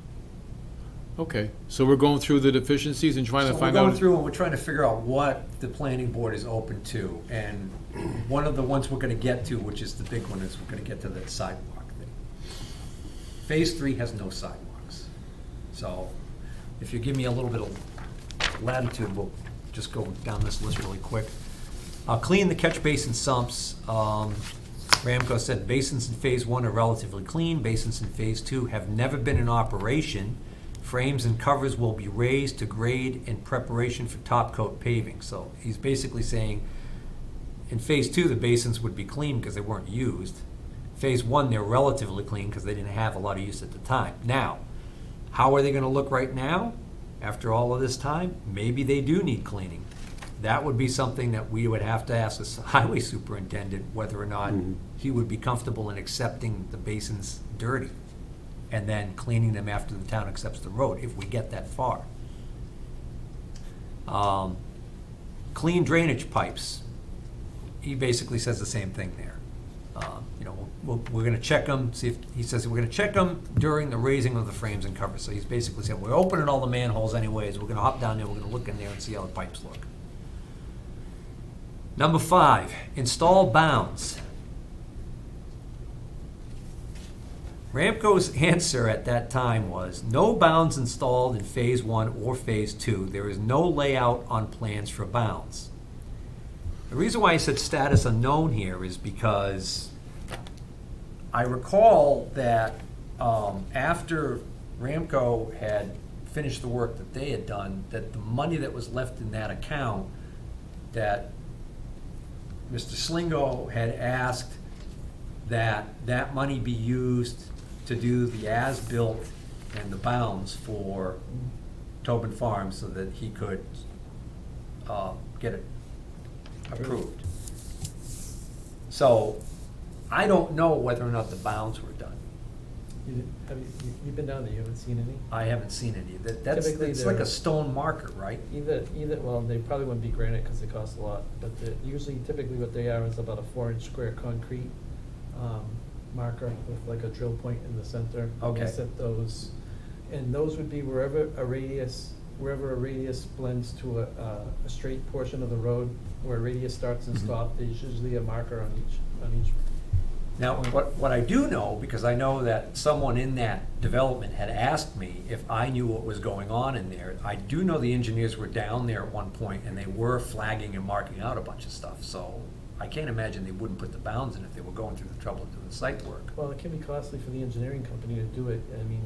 Okay, so we're going through the deficiencies and trying to
So
find
we're
out.
going through and we're trying to figure out what the planning board is open to. And one of the ones we're gonna get to, which is the big one, is we're gonna get to the sidewalk thing. Phase 3 has no sidewalks. So if you give me a little bit of latitude, we'll just go down this list really quick. Clean the catch basin sumps. Ramco said basins in phase 1 are relatively clean. Basins in phase 2 have never been in operation. Frames and covers will be raised to grade in preparation for top coat paving. So he's basically saying in phase 2 the basins would be clean because they weren't used. Phase 1 they're relatively clean because they didn't have a lot of use at the time. Now, how are they going to look right now after all of this time? Maybe they do need cleaning. That would be something that we would have to ask the highway superintendent whether or not he would be comfortable in accepting the basins dirty and then cleaning them after the town accepts the road, if we get that far. Clean drainage pipes. He basically says the same thing there. We're gonna check them, see if, he says we're gonna check them during the raising of the frames and covers. So he's basically saying, we're opening all the manholes anyways, we're gonna hop down there, we're gonna look in there and see how the pipes look. Number 5, install bounds. Ramco's answer at that time was, no bounds installed in phase 1 or phase 2. There is no layout on plans for bounds. The reason why I said status unknown here is because I recall that after Ramco had finished the work that they had done, that the money that was left in that account, that Mr. Slingo had asked that that money be used to do the as-built and the bounds for Tobin Farms so that he could get it approved. So, I don't know whether or not the bounds were done.
You've been down there, you haven't seen any?
I haven't seen any. That's,
Typically,
it's like
they're-
a stone marker, right?
Well, they probably wouldn't be granite because they cost a lot, but usually typically what they are is about a 4-inch square concrete marker with like a drill point in the center. And
Okay.
they set those, and those would be wherever a radius blends to a straight portion of the road, where a radius starts and
Mhm.
stops, there's usually a marker on each.
Now, what I do know, because I know that someone in that development had asked me if I knew what was going on in there, I do know the engineers were down there at one point and they were flagging and marking out a bunch of stuff, so I can't imagine they wouldn't put the bounds in if they were going through the trouble of doing the site work.
Well, it can be costly for the engineering company to do it. I mean,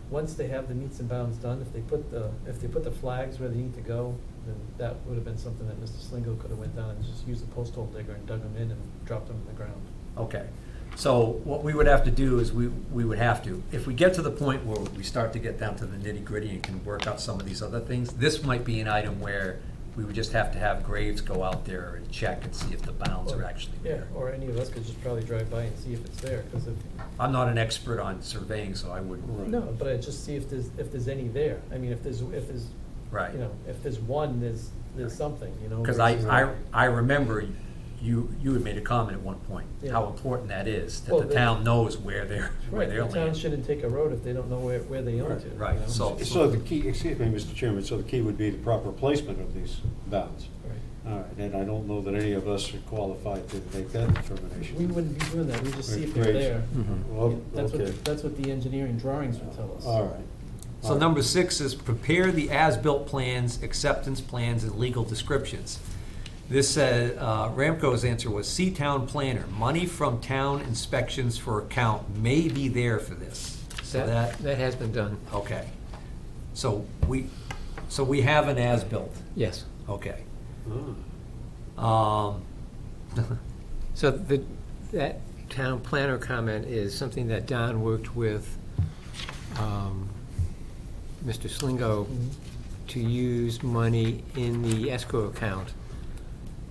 once they have the meets and bounds done, if they put the flags where they need to go, then that would have been something that Mr. Slingo could have went down and just used a post hole digger and dug them in and dropped them in the ground.
Okay, so what we would have to do is we would have to, if we get to the point where we start to get down to the nitty gritty and can work out some of these other things, this might be an item where we would just have to have Graves go out there and check and see if the bounds are actually there.
Yeah, or any of us could just probably drive by and see if it's there, because if,
I'm not an expert on surveying, so I wouldn't.
Right.
no, but I just see if there's any there. I mean, if there's,
Right.
you know, if there's one, there's something, you know.
Because
versus-
I remember you had made a comment at one point,
Yeah.
how important that is, that
Well,
the town knows where they're
Right, the town
landing.
shouldn't take a road if they don't know where they own to. you
Right,
know?
so-
So the key, excuse me, Mr. Chairman, so the key would be the proper placement of these bounds.
Right.
All right, and I don't know that any of us are qualified to make that determination.
We wouldn't be doing that, we just see if they're
Great.
there.
Well,
That's
okay.
that's what the engineering drawings would tell us.
All right.
So number 6 is prepare the as-built plans, acceptance plans, and legal descriptions. This said, Ramco's answer was, see town planner. Money from town inspections for account may be there for this. So
That has been done,
okay. So we have an as-built,
yes.
okay.
Ah.
So that town planner comment is something that Don worked with Mr. Slingo to use money in the escrow account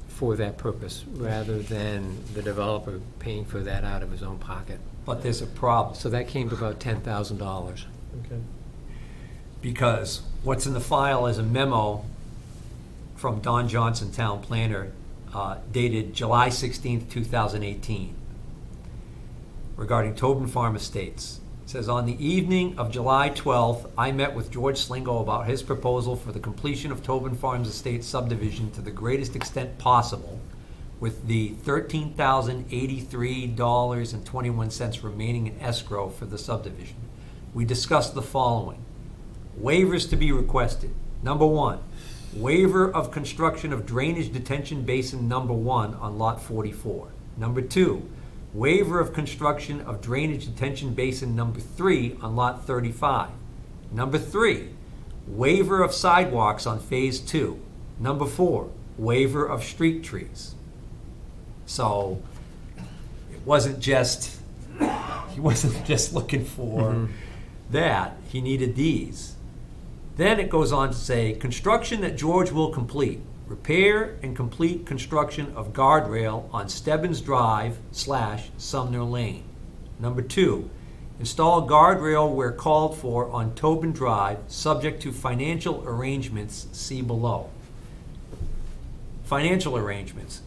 for that purpose, rather than the developer paying for that out of his own pocket.
But there's a problem.
So that came to about $10,000.
Okay.
Because what's in the file is a memo from Don Johnson, town planner, dated July 16th, 2018, regarding Tobin Farm Estates. It says, on the evening of July 12th, I met with George Slingo about his proposal for the completion of Tobin Farms Estate subdivision to the greatest extent possible, with the $13,083.21 remaining in escrow for the subdivision. We discussed the following. Waivers to be requested. Number 1, waiver of construction of drainage detention basin number 1 on lot 44. Number 2, waiver of construction of drainage detention basin number 3 on lot 35. Number 3, waiver of sidewalks on phase 2. Number 4, waiver of street trees. So it wasn't just, he wasn't just looking for that, he needed these. Then it goes on to say, construction that George will complete. Repair and complete construction of guardrail on Stebbins Drive / Sumner Lane. Number 2, install guardrail where called for on Tobin Drive, subject to financial arrangements, see below. Financial arrangements.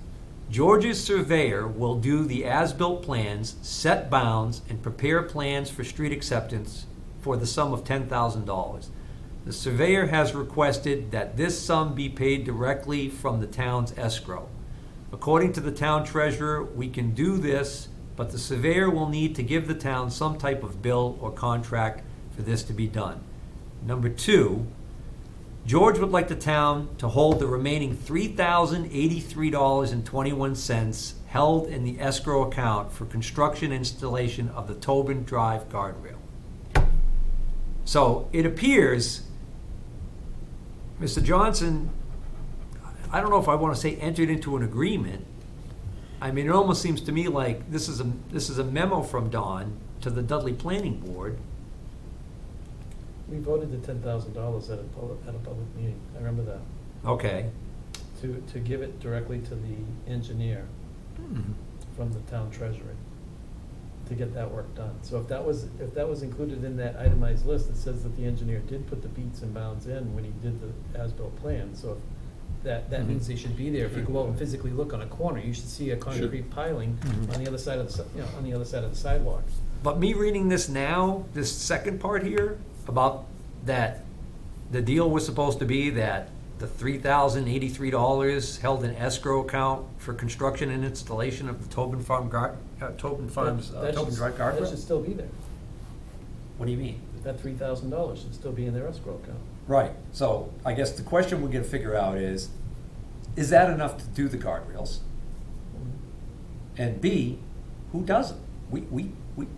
George's surveyor will do the as-built plans, set bounds, and prepare plans for street acceptance for the sum of $10,000. The surveyor has requested that this sum be paid directly from the town's escrow. According to the town treasurer, we can do this, but the surveyor will need to give the town some type of bill or contract for this to be done. Number 2, George would like the town to hold the remaining $3,083.21 held in the escrow account for construction installation of the Tobin Drive guardrail. So it appears Mr. Johnson, I don't know if I want to say entered into an agreement. I mean, it almost seems to me like this is a memo from Don to the Dudley Planning Board.
We voted the $10,000 at a public meeting, I remember that.
Okay,
to give it directly to the engineer from the town treasury to get that work done. So if that was included in that itemized list, it says that the engineer did put the beats and bounds in when he did the as-built plan. So that means they should be there. If you go out and physically look on a corner, you should see a concrete piling on the other side of the, on the other side of the sidewalk.
But me reading this now, this second part here, about that, the deal was supposed to be that the $3,083 held in escrow account for construction and installation of the Tobin Farms Tobin Drive
That should
guardrail?
still be there.
What do you mean?
That $3,000 should still be in their escrow account.
Right, so I guess the question we're gonna figure out is that enough to do the guardrails? And B, who does them?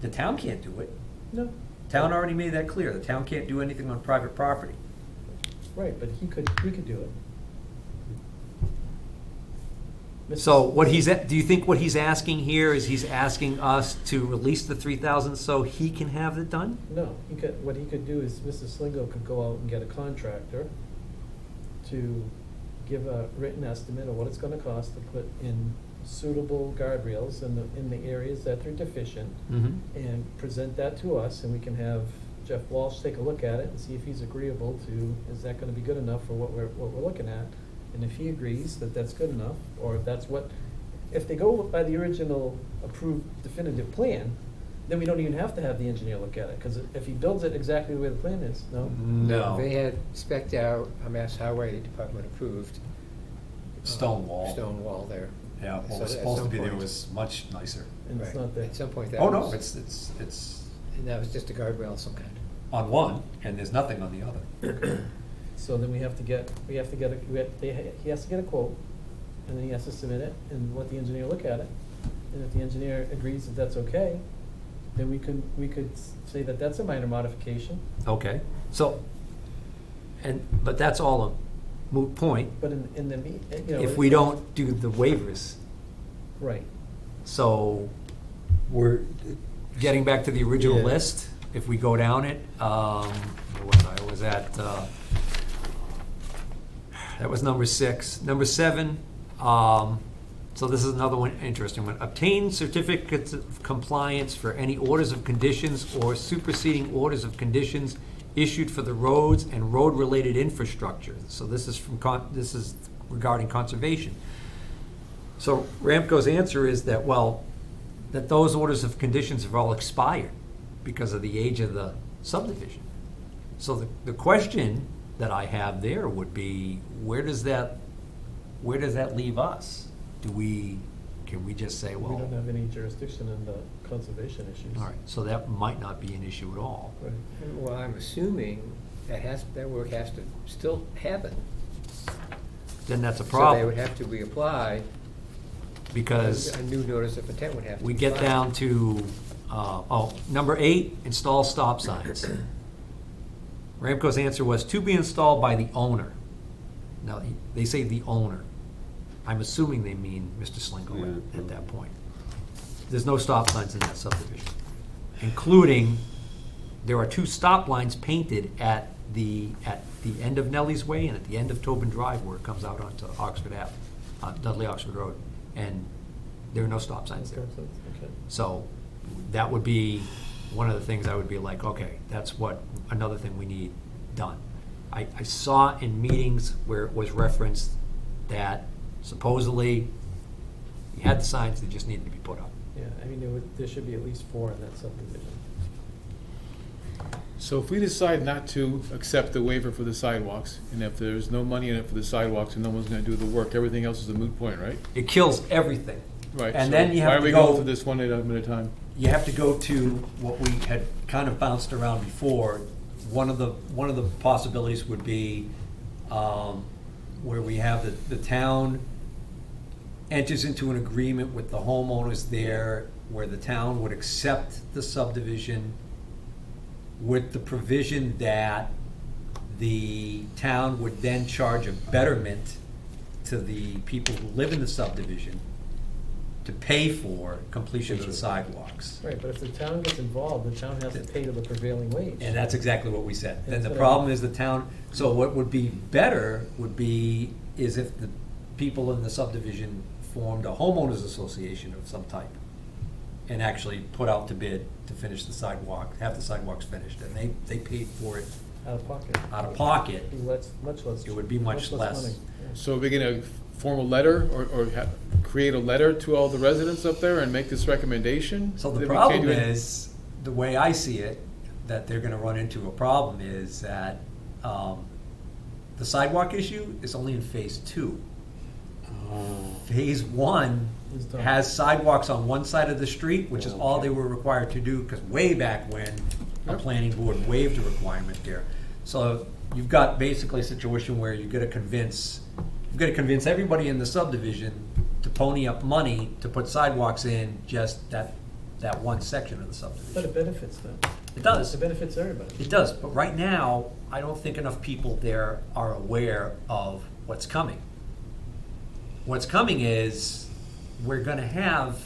The town can't do it.
No.
Town already made that clear, the town can't do anything on private property.
Right, but we could do it.
So what do you think what he's asking here is he's asking us to release the 3,000 so he can have it done?
No, what he could do is, Mr. Slingo could go out and get a contractor to give a written estimate of what it's gonna cost to put in suitable guardrails in the areas that they're deficient, and present that to us, and we can have Jeff Walsh take a look at it and see if he's agreeable to, is that gonna be good enough for what we're looking at? And if he agrees that that's good enough, or if that's if they go by the original approved definitive plan, then we don't even have to have the engineer look at it, because if he builds it exactly the way the plan is, no?
No.
They had spec'd out a Mass Highway Department approved.
Stone wall.
Stone wall there.
Yeah, what
So
was
at
supposed to
some
be there
point-
was much nicer.
And it's
Right.
not there.
At some point that
Oh, no,
was-
it's
And that was just a guardrail of some kind.
on one, and there's nothing on the other.
So then he has to get a quote, and then he has to submit it and let the engineer look at it. And if the engineer agrees that that's okay, then we could say that that's a minor modification,
Okay, so, but that's all a moot point
but in the, you know.
if we don't do the waivers.
Right.
So we're getting back to the original
Yeah.
list. If we go down it, where was I? Was at, that was number 6. Number 7, so this is another one, interesting one. Obtain certificates of compliance for any orders of conditions or superseding orders of conditions issued for the roads and road-related infrastructure. So this is this is regarding conservation. So Ramco's answer is that, well, that those orders of conditions have all expired because of the age of the subdivision. So the question that I have there would be, where does that leave us? Can we just say, well,
We don't have any jurisdiction in the conservation issues.
all right, so that might not be an issue at all.
Right.
Well, I'm assuming that work has to still happen.
Then that's a
So they
problem,
would have to reapply.
because
A new notice of intent would have to
we
be
get
filed.
down to, number 8, install stop signs. Ramco's answer was to be installed by the owner. Now, they say the owner. I'm assuming they mean Mr. Slingo
Yeah.
at that point. There's no stop signs in that subdivision, including, there are 2 stop lines painted at the end of Nellie's Way and at the end of Tobin Drive where it comes out onto Oxford Ave, Dudley Oxford Road, and there are no stop signs there.
Okay.
So that would be one of the things I would be like, okay, that's another thing we need done. I saw in meetings where it was referenced that supposedly you had the signs, they just needed to be put up.
Yeah, I mean, there should be at least 4 in that subdivision.
So if we decide not to accept the waiver for the sidewalks, and if there's no money in it for the sidewalks and no one's gonna do the work, everything else is a moot point, right?
It kills everything.
Right.
And
so
then you have
why
to
are we going
go-
through this one item at a time?
You have to go to what we had kind of bounced around before. One of the possibilities would be where we have the town enters into an agreement with the homeowners there, where the town would accept the subdivision with the provision that the town would then charge a betterment to the people who live in the subdivision to pay for completion of the sidewalks.
Right, but if the town gets involved, the town has to pay to the prevailing wage.
And that's exactly what we said. Then
That's
the
what I
problem
mean.
is the town, so what would be better is if people in the subdivision formed a homeowners association of some type and actually put out to bid to finish the sidewalk, have the sidewalks finished, and they paid for it
Out of pocket.
out of pocket.
It'd be much less.
It would be much less.
money, yeah.
So are we gonna form a letter or create a letter to all the residents up there and make this recommendation?
So
That
the
we can't
problem
do any-
is, the way I see it, that they're gonna run into a problem is that, the sidewalk issue is only in phase 2. Phase 1
Is done.
has sidewalks on one side of the street, which is all they were required to do, because way back when, a planning board waived a requirement there. So you've got basically a situation where you've gotta convince everybody in the subdivision to pony up money to put sidewalks in just that one section of the
But
subdivision.
it benefits them.
It does.
It benefits everybody.
It does, but right now, I don't think enough people there are aware of what's coming. What's coming is, we're gonna have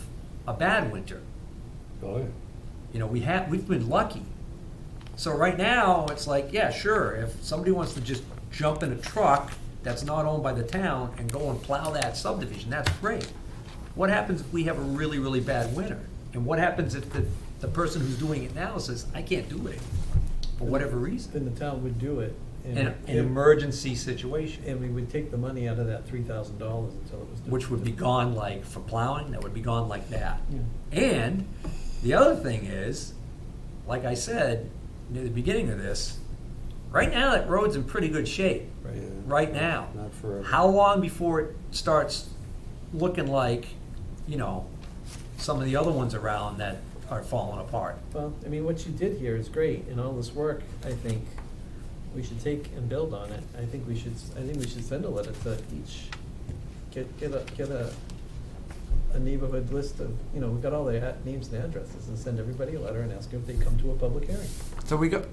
a bad winter.
Oh, yeah.
You know, we've been lucky. So right now, it's like, yeah, sure, if somebody wants to just jump in a truck that's not owned by the town and go and plow that subdivision, that's great. What happens if we have a really, really bad winter? And what happens if the person who's doing it now says, I can't do it anymore, for whatever reason?
Then the town would do it. and
In an
it-
emergency situation,
And we would take the money out of that $3,000 until it was done.
which would be gone like for plowing, that would be gone like that.
Yeah.
And the other thing is, like I said near the beginning of this, right now that road's in pretty good shape.
Right.
Yeah.
Right now.
Not forever.
How long before it starts looking like, you know, some of the other ones around that are falling apart?
Well, I mean, what you did here is great, and all this work, I think, we should take and build on it. I think we should send a letter to each, get a neighborhood list of, you know, we've got all their names and addresses, and send everybody a letter and ask them if they come to a public hearing.
So we got,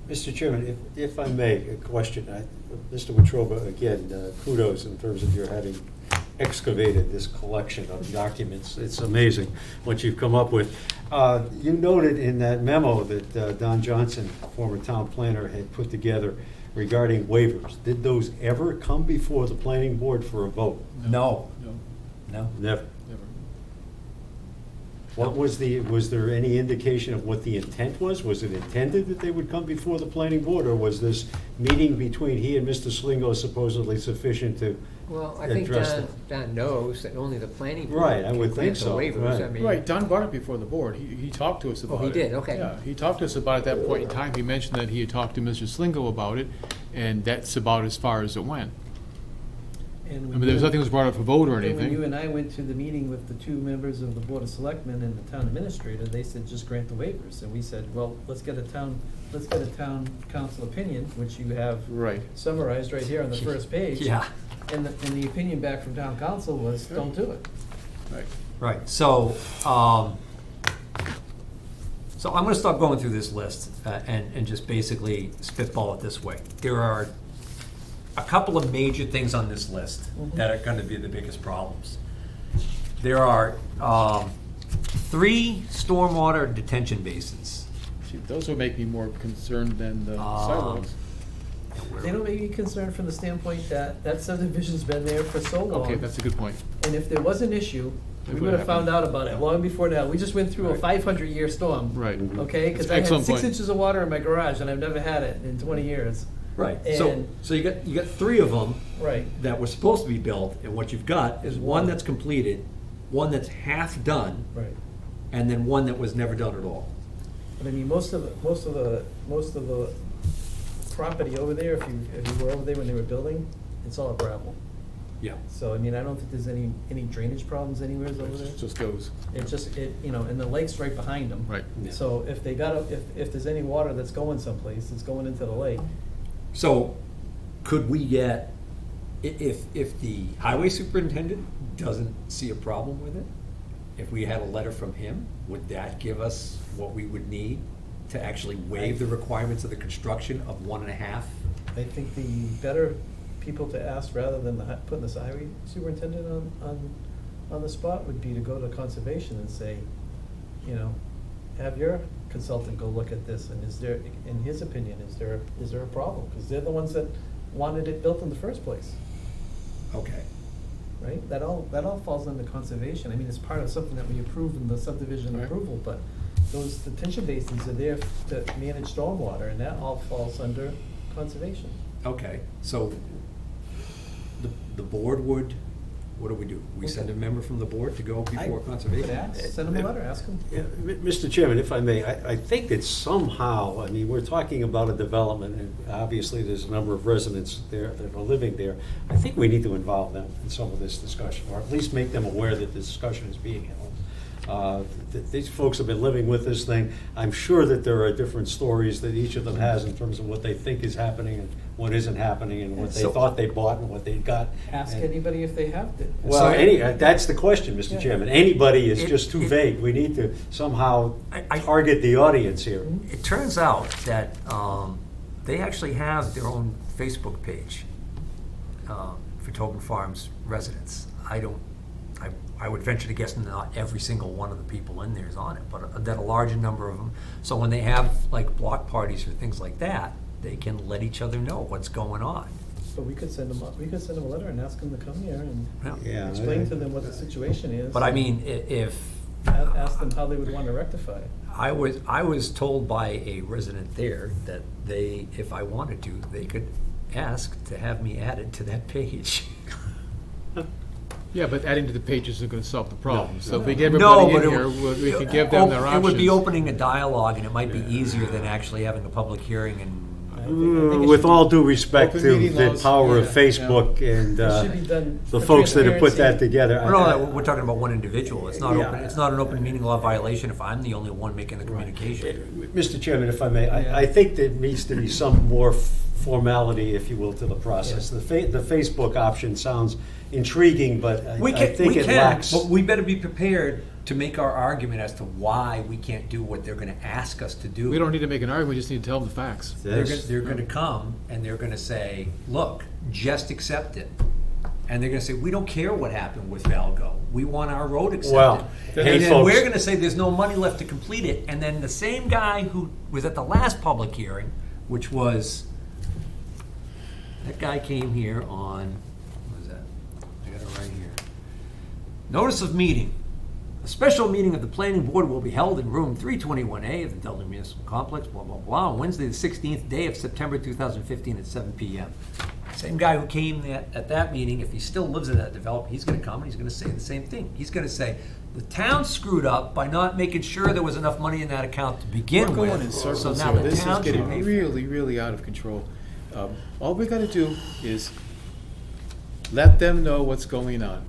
Mr. Chairman, if I may, a question. Mr. Wetruba, again, kudos in terms of your having excavated this collection of documents. It's amazing what you've come up with. You noted in that memo that Don Johnson, former town planner, had put together regarding waivers. Did those ever come before the planning board for a vote?
no,
No,
no.
Never.
never.
What was there any indication of what the intent was? Was it intended that they would come before the planning board, or was this meeting between he and Mr. Slingo supposedly sufficient to
Well, I think
address them?
Don knows that only the planning board
Right, I
can
would
grant
think
the
so,
waivers.
right.
I mean,
Right, Don brought it before the board. He talked to us about it.
he did, okay.
Yeah, he talked to us about it at that point in time. He mentioned that he had talked to Mr. Slingo about it, and that's about as far as it went.
And
I
when
mean, there was
you-
nothing was brought up for vote or
and when you
anything.
and I went to the meeting with the two members of the Board of Selectmen and the town administrator, they said, just grant the waivers. And we said, well, let's get a town council opinion, which you have
Right.
summarized right here on the first page.
Yeah.
And the opinion back from town council was, don't do it.
Right.
Right, so I'm gonna start going through this list and just basically spitball it this way. There are a couple of major things on this list that are gonna be the biggest problems. There are 3 stormwater detention basins.
See, those would make me more concerned than the sidewalks.
They don't make me concerned from the standpoint that that subdivision's been there for so long.
Okay, that's a good point.
And if there was an issue, we
It
would have found
happened.
out about it long before now. We just went through a
Right.
500-year storm.
Right.
Okay, because
That's
I had
excellent
6
point.
inches of water in my garage, and I've never had it in 20 years.
Right,
And-
so you got 3 of them
Right.
that were supposed to be built, and what you've got is one that's completed, one that's half done,
Right.
and then one that was never done at all.
But I mean, most of the property over there, if you were over there when they were building, it's all gravel.
Yeah.
So, I mean, I don't think there's any drainage problems anywhere over there.
It just goes.
You know, and the lake's right behind them.
Right.
Yeah.
So if if there's any water that's going someplace, it's going into the lake.
So, could we get, if the highway superintendent doesn't see a problem with it, if we had a letter from him, would that give us what we would need to actually waive the requirements of the construction of 1.5?
I think the better people to ask, rather than putting the highway superintendent on the spot, would be to go to conservation and say, you know, have your consultant go look at this, and is there, in his opinion, is there a problem? Because they're the ones that wanted it built in the first place,
Okay.
right? That all falls under conservation. I mean, it's part of something that we approve in the subdivision
Right.
approval, but those detention basins are there to manage stormwater, and that all falls under conservation.
Okay, so the board would, what do we do? We send a member from the board to go before
But
conservation?
ask, send them a letter, ask them.
Yeah, Mr. Chairman, if I may, I think that somehow, I mean, we're talking about a development, and obviously there's a number of residents there that are living there. I think we need to involve them in some of this discussion, or at least make them aware that the discussion is being held. These folks have been living with this thing. I'm sure that there are different stories that each of them has in terms of what they think is happening and what isn't happening, and what they
So-
thought they bought and what they got.
Ask
And-
anybody if they have it.
Well, that's the question, Mr.
Yeah.
Chairman. Anybody is
It-
just too
it-
vague. We need to somehow
I-
target the audience here.
It turns out that they actually have their own Facebook page for Tobin Farms residents. I would venture to guess not every single one of the people in there is on it, but that a large number of them. So when they have like block parties or things like that, they can let each other know what's going on.
But we could send them a letter and ask them to come here and
Yeah.
explain to them what the situation is.
But I mean, if
Ask them how they would want to rectify it.
I was told by a resident there that if I wanted to, they could ask to have me added to that page.
Yeah, but adding to the page isn't gonna solve the problem.
No,
So if we
no.
get
No,
everybody
but
in here, we can give them their options.
It would be opening a dialogue, and it might be easier than actually having a public hearing and.
I think it
With
should
all
be-
due respect
Open
to
meeting
the
laws,
power of
yeah,
Facebook and
It should be done
the
for
folks that have put that
transparency.
together.
No, we're talking about one individual. It's not
Yeah.
open, it's not an open meeting law violation if I'm the only one making the communication.
Mr. Chairman, if I may,
Yeah.
I think there needs to be some more formality, if you will, to the process.
Yeah.
The Facebook option sounds intriguing, but I
We
think
can,
it lacks.
but we better be prepared to make our argument as to why we can't do what they're gonna ask us to do.
We don't need to make an argument, we just need to tell them the facts.
They're gonna come and they're gonna say, look, just accept it. And they're gonna say, we don't care what happened with Valgo, we want our road accepted.
Well, hey,
And then
folks.
we're gonna say there's no money left to complete it, and then the same guy who was at the last public hearing, which was, that guy came here on, what was that? I got it right here. Notice of meeting. A special meeting of the planning board will be held in room 321A of the Dudley Municipal Complex, blah, blah, blah, on Wednesday, the 16th day of September 2015 at 7 p.m. Same guy who came at that meeting, if he still lives in that development, he's gonna come and he's gonna say the same thing. He's gonna say, the town screwed up by not making sure there was enough money in that account to begin
We're
with.
going in
So
circles
now
here.
the
This is
town should
getting
pay for it.
really, really out of control. All we gotta do is let them know what's going on.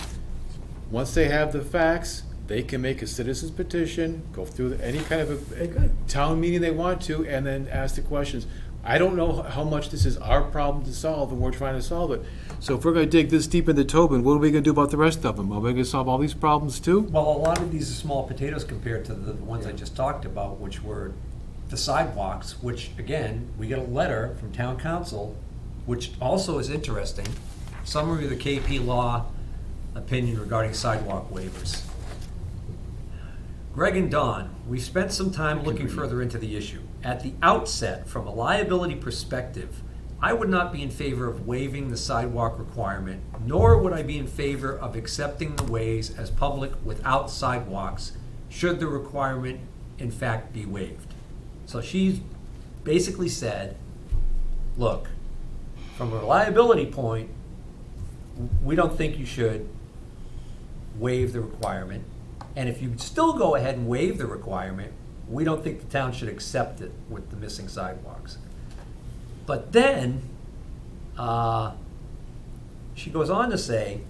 Once they have the facts, they can make a citizen's petition, go through any kind of
They
a
could.
town meeting they want to, and then ask the questions. I don't know how much this is our problem to solve, and we're trying to solve it. So if we're gonna dig this deep into Tobin, what are we gonna do about the rest of them? Are we gonna solve all these problems too?
Well, a lot of these are small potatoes compared to the ones I just talked about, which were the sidewalks, which, again, we get a letter from town council, which also is interesting. Summary of the KP Law opinion regarding sidewalk waivers. Greg and Don, we've spent some time looking further into the issue. At the outset, from a liability perspective, I would not be in favor of waiving the sidewalk requirement, nor would I be in favor of accepting the ways as public without sidewalks, should the requirement in fact be waived. So she's basically said, look, from a liability point, we don't think you should waive the requirement. And if you still go ahead and waive the requirement, we don't think the town should accept it with the missing sidewalks. But then, she goes on to say,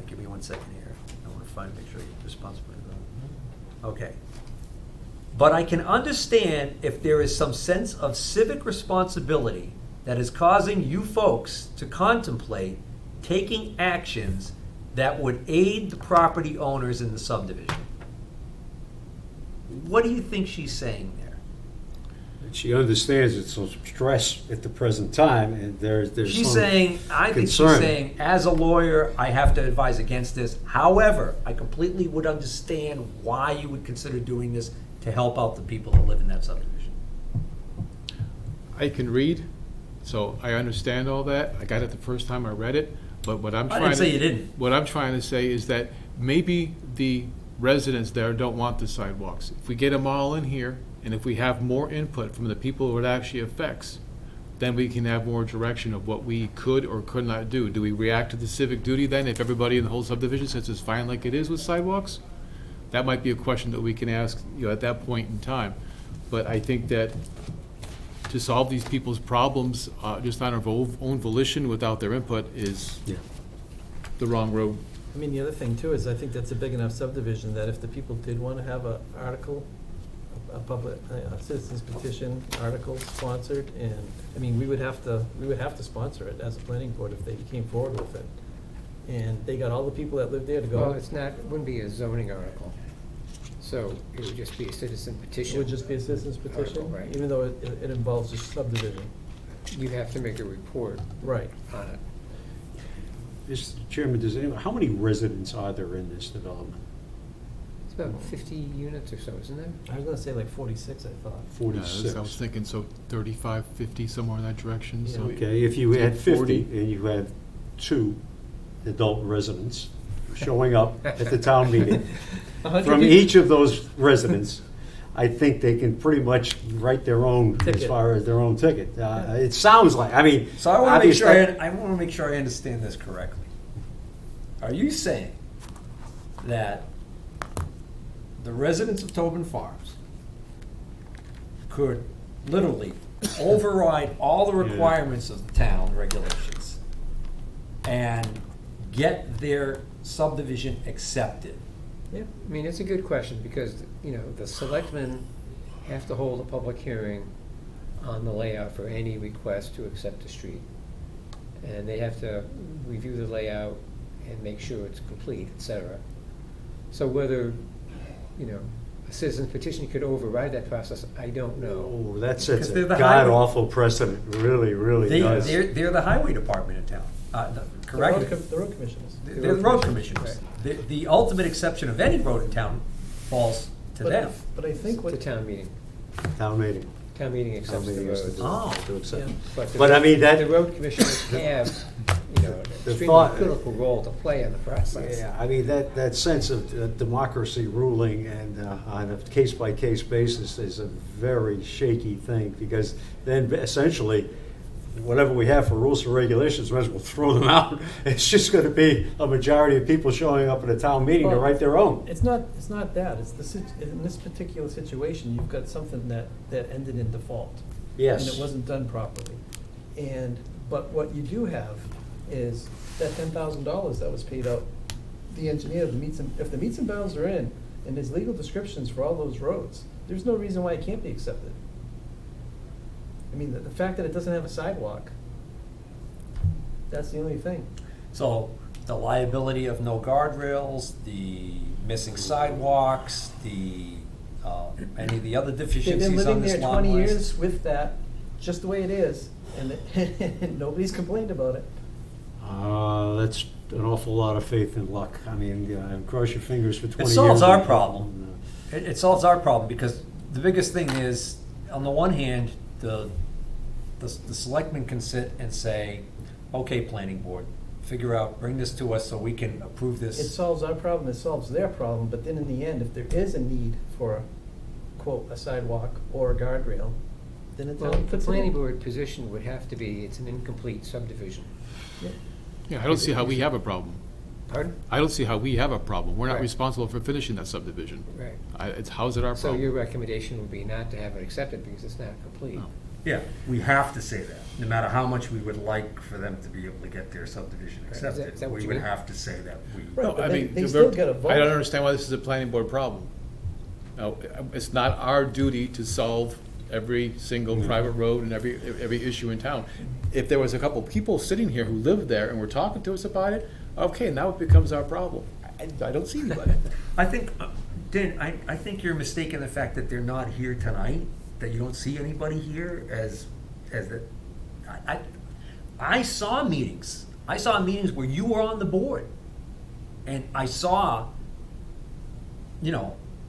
give me 1 second here. I want to make sure you're responsible. Okay. But I can understand if there is some sense of civic responsibility that is causing you folks to contemplate taking actions that would aid the property owners in the subdivision. What do you think she's saying there?
She understands it's some stress at the present time, and there's
She's
some
saying, I think she's
concern.
saying, as a lawyer, I have to advise against this. However, I completely would understand why you would consider doing this to help out the people that live in that subdivision.
I can read, So I understand all that. I got it the first time I read it, but what I'm
I
trying
didn't
to.
say you didn't.
What I'm trying to say is that maybe the residents there don't want the sidewalks. If we get them all in here, and if we have more input from the people who it actually affects, then we can have more direction of what we could or could not do. Do we react to the civic duty then, if everybody in the whole subdivision says it's fine like it is with sidewalks? That might be a question that we can ask, at that point in time. But I think that to solve these people's problems, just on our own volition without their input is
Yeah.
the wrong road.
I mean, the other thing too is I think that's a big enough subdivision that if the people did want to have a article, a public, a citizens petition article sponsored, and, I mean, we would have to sponsor it as a planning board if they came forward with it. And they got all the people that live there to go.
Well, it wouldn't be a zoning article, so it would just be a citizen
It
petition.
would just be a citizens petition,
Article, right.
even though it involves a subdivision.
You'd have to make a report
Right.
on it.
Mr. Chairman, how many residents are there in this development?
It's about 50 units or so, isn't there?
I was gonna say like 46, I thought.
46.
I was thinking, so 35, 50, somewhere in that direction, so.
Okay, if you had 50
40.
and you had 2 adult residents showing up at the town meeting,
100
from
people.
each of those residents, I think they can pretty much write their own, as
Ticket.
far as their own ticket. It sounds like, I mean.
So I want to make sure,
obviously-
I want to make sure I understand this correctly. Are you saying that the residents of Tobin Farms could literally override all the
Yeah.
requirements of the town regulations and get their subdivision accepted?
Yeah, I mean, it's a good question, because, the selectmen have to hold a public hearing on the layout for any request to accept a street. And they have to review the layout and make sure it's complete, et cetera. So whether, a citizen's petition could override that process, I don't know.
Oh, that sets
Because they're
a
the highway-
god-awful precedent, really, really does.
They're the highway department in town, correct?
The road commissioners.
They're the road commissioners. The ultimate exception of any road in town falls to them.
But I think what.
The town meeting.
Town meeting.
Town meeting
Town
accepts the
meeting has to
roads.
do-
Oh.
to accept.
Yeah.
But I mean, that.
The road commissioners have, an
The
extremely
thought-
critical role to play in the process.
Yeah, I mean, that sense of democracy ruling and on a case-by-case basis is a very shaky thing, because then essentially, whatever we have for rules and regulations, might as well throw them out. It's just gonna be a majority of people showing up at a town meeting to
Well,
write their own.
It's not that, it's in this particular situation, you've got something that ended in default.
Yes.
And it wasn't done properly. But what you do have is that $10,000 that was paid out, the engineer, if the meets and bounds are in, and there's legal descriptions for all those roads, there's no reason why it can't be accepted. I mean, the fact that it doesn't have a sidewalk, that's the only thing.
So the liability of no guardrails, the missing sidewalks, any of the other
They've
deficiencies
been
on
living
this
there
long
20
list?
years with that, just the way it is, and nobody's complained about it.
That's an awful lot of faith and luck. I mean, cross your fingers for 20 years.
It solves our problem. It solves our problem, because the biggest thing is, on the one hand, the selectmen can sit and say, okay, planning board, bring this to us so we can approve
It
this.
solves our problem, it solves their problem, but then in the end, if there is a need for, quote, a sidewalk or a guardrail, then the
Well,
town
the
puts it in.
planning board position would have to be, it's an incomplete subdivision.
Yeah.
Yeah, I don't see how we have a problem.
Pardon?
I don't see how we have a problem. We're not
Right.
responsible for finishing that subdivision.
Right.
How's it our
So
problem?
your recommendation would be not to have it accepted because it's not complete.
Yeah, we have to say that, no matter how much we would like for them to be able to get their subdivision
Right. Is that
accepted,
what
we
you
would
mean?
have to say that we.
Right,
No,
but
I
they-
mean,
they still get a vote.
I don't understand why this is a planning board problem. No, it's not our duty to solve every single private road and every issue in town. If there was a couple people sitting here who lived there and were talking to us about it, okay, now it becomes our problem. I don't see anybody.
I think, Dan, I think you're mistaken the fact that they're not here tonight, that you don't see anybody here as that. I saw meetings. I saw meetings where you were on the board. And I saw,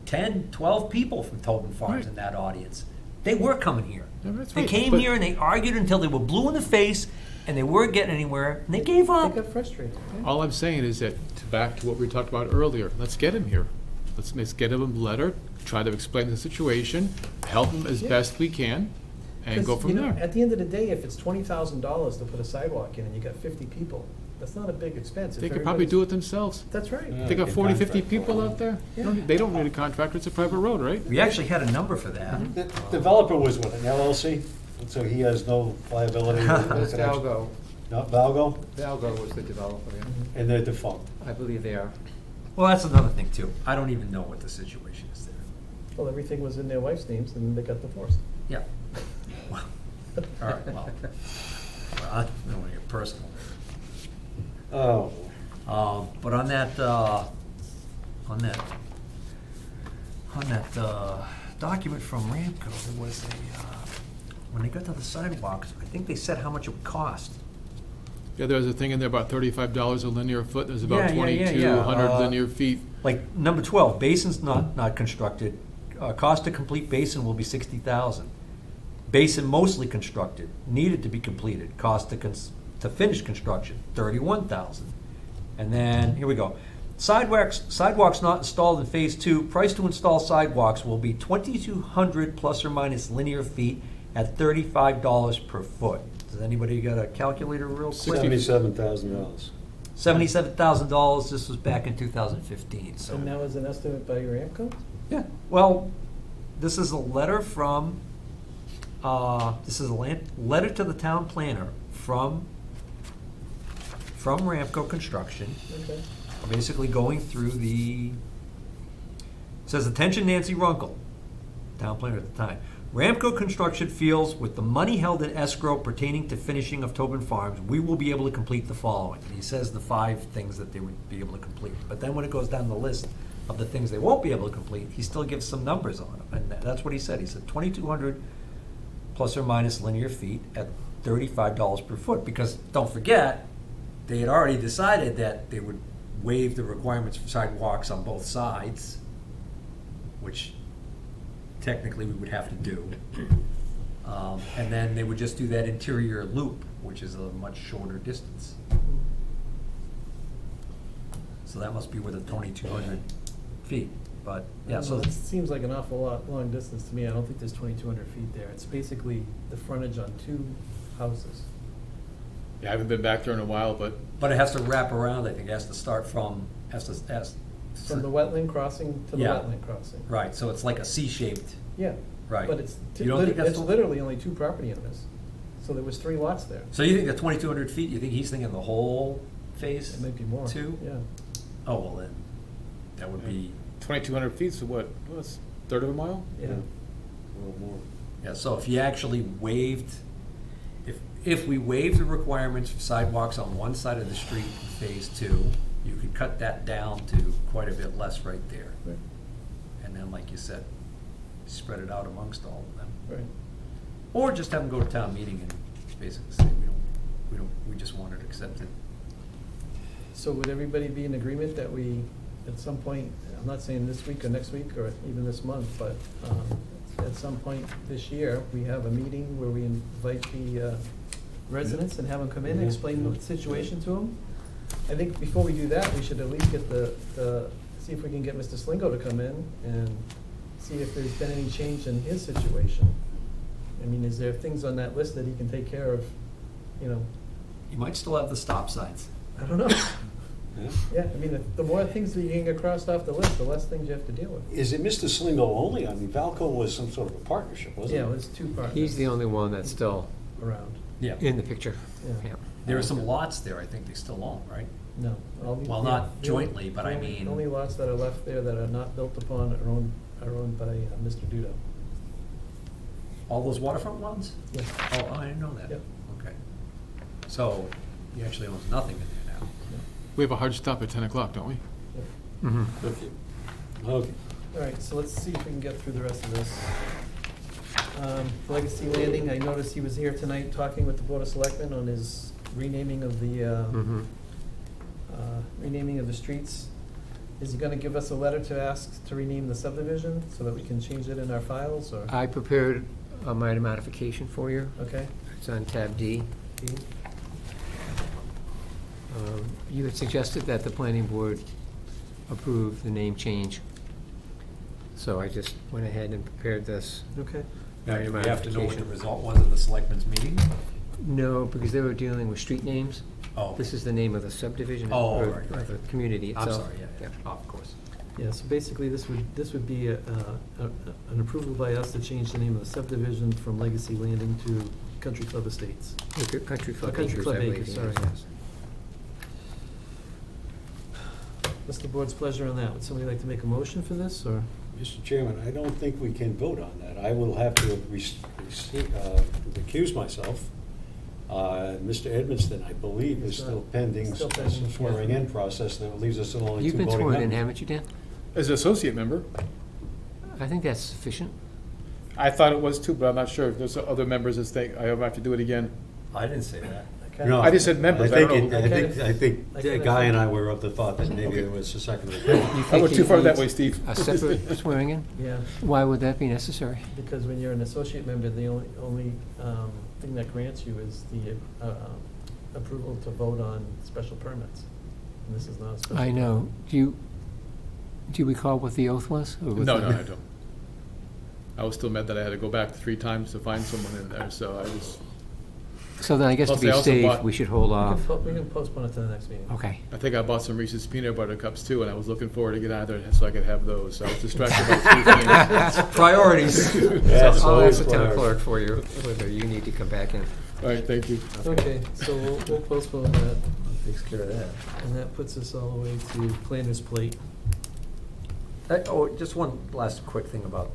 10, 12 people from Tobin Farms
Right.
in that audience.
They were coming here.
Yeah, that's
They
right,
came
but-
here and they argued until they were blue in the face, and they weren't getting anywhere, and they gave
They
up.
got frustrated. yeah.
All I'm saying is that, back to what we talked about earlier, let's get him here. Let's get him a letter, try to explain the situation, help him as
Yeah.
best we can, and go
'Cause,
from
you know,
there.
At the end of the day, if it's $20,000 to put a sidewalk in and you got 50 people, that's not a big expense. If
They could probably do it
everybody's-
themselves.
That's right.
Yeah.
They got
Get
40, 50
contract
people
for it.
out there.
Yeah.
They don't need a contractor, it's a private road, right?
We actually had a number for that.
The developer was what, an LLC? So he has no liability?
That's Valgo.
No, Valgo?
Valgo was the developer, yeah.
And they're defunct.
I believe they are.
Well, that's another thing too. I don't even know what the situation is there.
Well, everything was in their wife's names and they got divorced.
Yeah. Well, all right, well, I don't want to get personal.
Oh,
But on that document from Ramco, there was when they got to the sidewalks, I think they said how much it would cost.
Yeah, there's a thing in there about $35 a linear foot, there's
Yeah,
about
yeah, yeah,
2,200
yeah.
linear feet.
Like number 12, basins not constructed. Cost to complete basin will be 60,000. Basin mostly constructed, needed to be completed. Cost to finish construction, 31,000. And then here we go. Sidewalks not installed in phase 2. Price to install sidewalks will be 2,200 plus or minus linear feet at $35 per foot. Does anybody got a calculator real quick?
$77,000.
$77,000. This was back in 2015. So
And that was an estimate by Ramco?
yeah. Well, this is a letter from. This is a letter to the town planner from Ramco Construction,
Okay.
basically going through the. It says, attention Nancy Runkle, town planner at the time. Ramco Construction feels with the money held in escrow pertaining to finishing of Tobin Farms, we will be able to complete the following. And he says the 5 things that they would be able to complete. But then when it goes down the list of the things they won't be able to complete, he still gives some numbers on them. And that's what he said. He said 2,200 plus or minus linear feet at $35 per foot. Because don't forget, they had already decided that they would waive the requirements for sidewalks on both sides, which technically we would have to do. And then they would just do that interior loop, which is a much shorter distance. So that must be within 2,200 feet, but, yeah, so.
It seems like an awful lot, long distance to me. I don't think there's 2,200 feet there. It's basically the frontage on 2 houses.
Yeah, I haven't been back there in a while, but
But it has to wrap around, I think, it has to start from,
From the wetland crossing to the
Yeah.
wetland crossing.
right, so it's like a C-shaped,
Yeah.
right.
But it's,
You don't think that's
it's
the-
literally only 2 property owners. So there was 3 lots there.
So you think the 2,200 feet, you think he's thinking the whole phase?
It might be more.
2?
Yeah.
Oh, well then, that would be,
2,200 feet, so what, what's third of a mile?
Yeah.
A little more.
yeah, so if you actually waived, if we waived the requirements for sidewalks on one side of the street in phase 2, you could cut that down to quite a bit less right there.
Right.
And then, like you said, spread it out amongst all of them.
Right.
Or just have them go to town meeting and basically say, we just want it accepted.
So would everybody be in agreement that we, at some point, I'm not saying this week or next week or even this month, but at some point this year, we have a meeting where we invite the residents and have them come in and explain the situation to them? I think before we do that, we should at least get see if we can get Mr. Slingo to come in and see if there's been any change in his situation. I mean, is there things on that list that he can take care of, you know?
You might still have the stop signs.
I don't know.
Yeah.
Yeah, I mean, the more things that you can get crossed off the list, the less things you have to deal with.
Is it Mr. Slingo only? I mean, Valco was some sort of a partnership, wasn't it?
Yeah, it was 2 partners.
He's the only one that's still
Around,
Yeah.
in the picture.
yeah.
There are some lots there I think they still own, right?
No.
Well, not jointly, but I mean-
The only lots that are left there that are not built upon are owned by Mr. Duda.
All those waterfront ones?
Yeah.
Oh, I didn't know that.
Yep.
Okay. So, he actually owns nothing in there now.
We have a hard stop at 10 o'clock, don't we?
Mhm.
Okay. Okay.
All right, so let's see if we can get through the rest of this. Legacy Landing, I noticed he was here tonight talking with the Board of Selectmen on his renaming of the,
Mhm.
renaming of the streets. Is he gonna give us a letter to ask to rename the subdivision so that we can change it in our files, or?
I prepared a minor modification for you.
Okay.
It's on tab D.
D.
You had suggested that the planning board approve the name change. So I just went ahead and prepared this.
Okay.
Now,
minor
you have to know what the
modification.
result was of the selectmen's meeting?
No, because they were dealing with street names.
Oh.
This is the name of the subdivision
Oh,
or
right, right.
of the community
I'm
itself.
sorry, yeah, oh, of course.
Yeah, so basically, this would be an approval by us to change the name of the subdivision from Legacy Landing to Country Club Estates.
Country Club
Country
Acres,
Club
I believe
Acres,
it
sorry.
is, yes.
What's the board's pleasure on that? Would somebody like to make a motion for this, or?
Mr. Chairman, I don't think we can vote on that. I will have to recuse myself. Mr. Edmiston, I believe, is still pending
Still pending, yeah.
swearing-in process, that leaves us with only
You've
two
been
voting
sworn in,
members.
haven't you, Dan?
As an associate member,
I think that's sufficient.
I thought it was too, but I'm not sure. If there's other members that think I have to do it again.
I didn't say that.
No,
I just said members. I don't know.
I think
I kinda
Guy and I
think-
were of the thought that maybe
Okay.
it was a second.
You
I
think
went
he
too far that
needs
way, Steve.
A separate swearing in?
Yeah,
Why would that be necessary?
because when you're an associate member, the only thing that grants you is the approval to vote on special permits. And this is not a special.
I know. Do you recall what the oath was? Or was
No,
it-
no, I don't. I was still mad that I had to go back 3 times to find someone in there, so I was,
So then I guess to
Plus,
be
they also
safe,
bought-
we should hold off.
We can postpone it to the next meeting.
Okay.
I think I bought some Reese's peanut butter cups too, and I was looking forward to get out of there so I could have those. So I was distracted by 3 things.
Priorities.
Yes,
I'll
always
ask the town
priority.
clerk for you, whether you need to come back in.
All right, thank you.
Okay, so we'll postpone that,
Takes care of that.
and that puts us all the way to planner's plate.
Oh, just one last quick thing about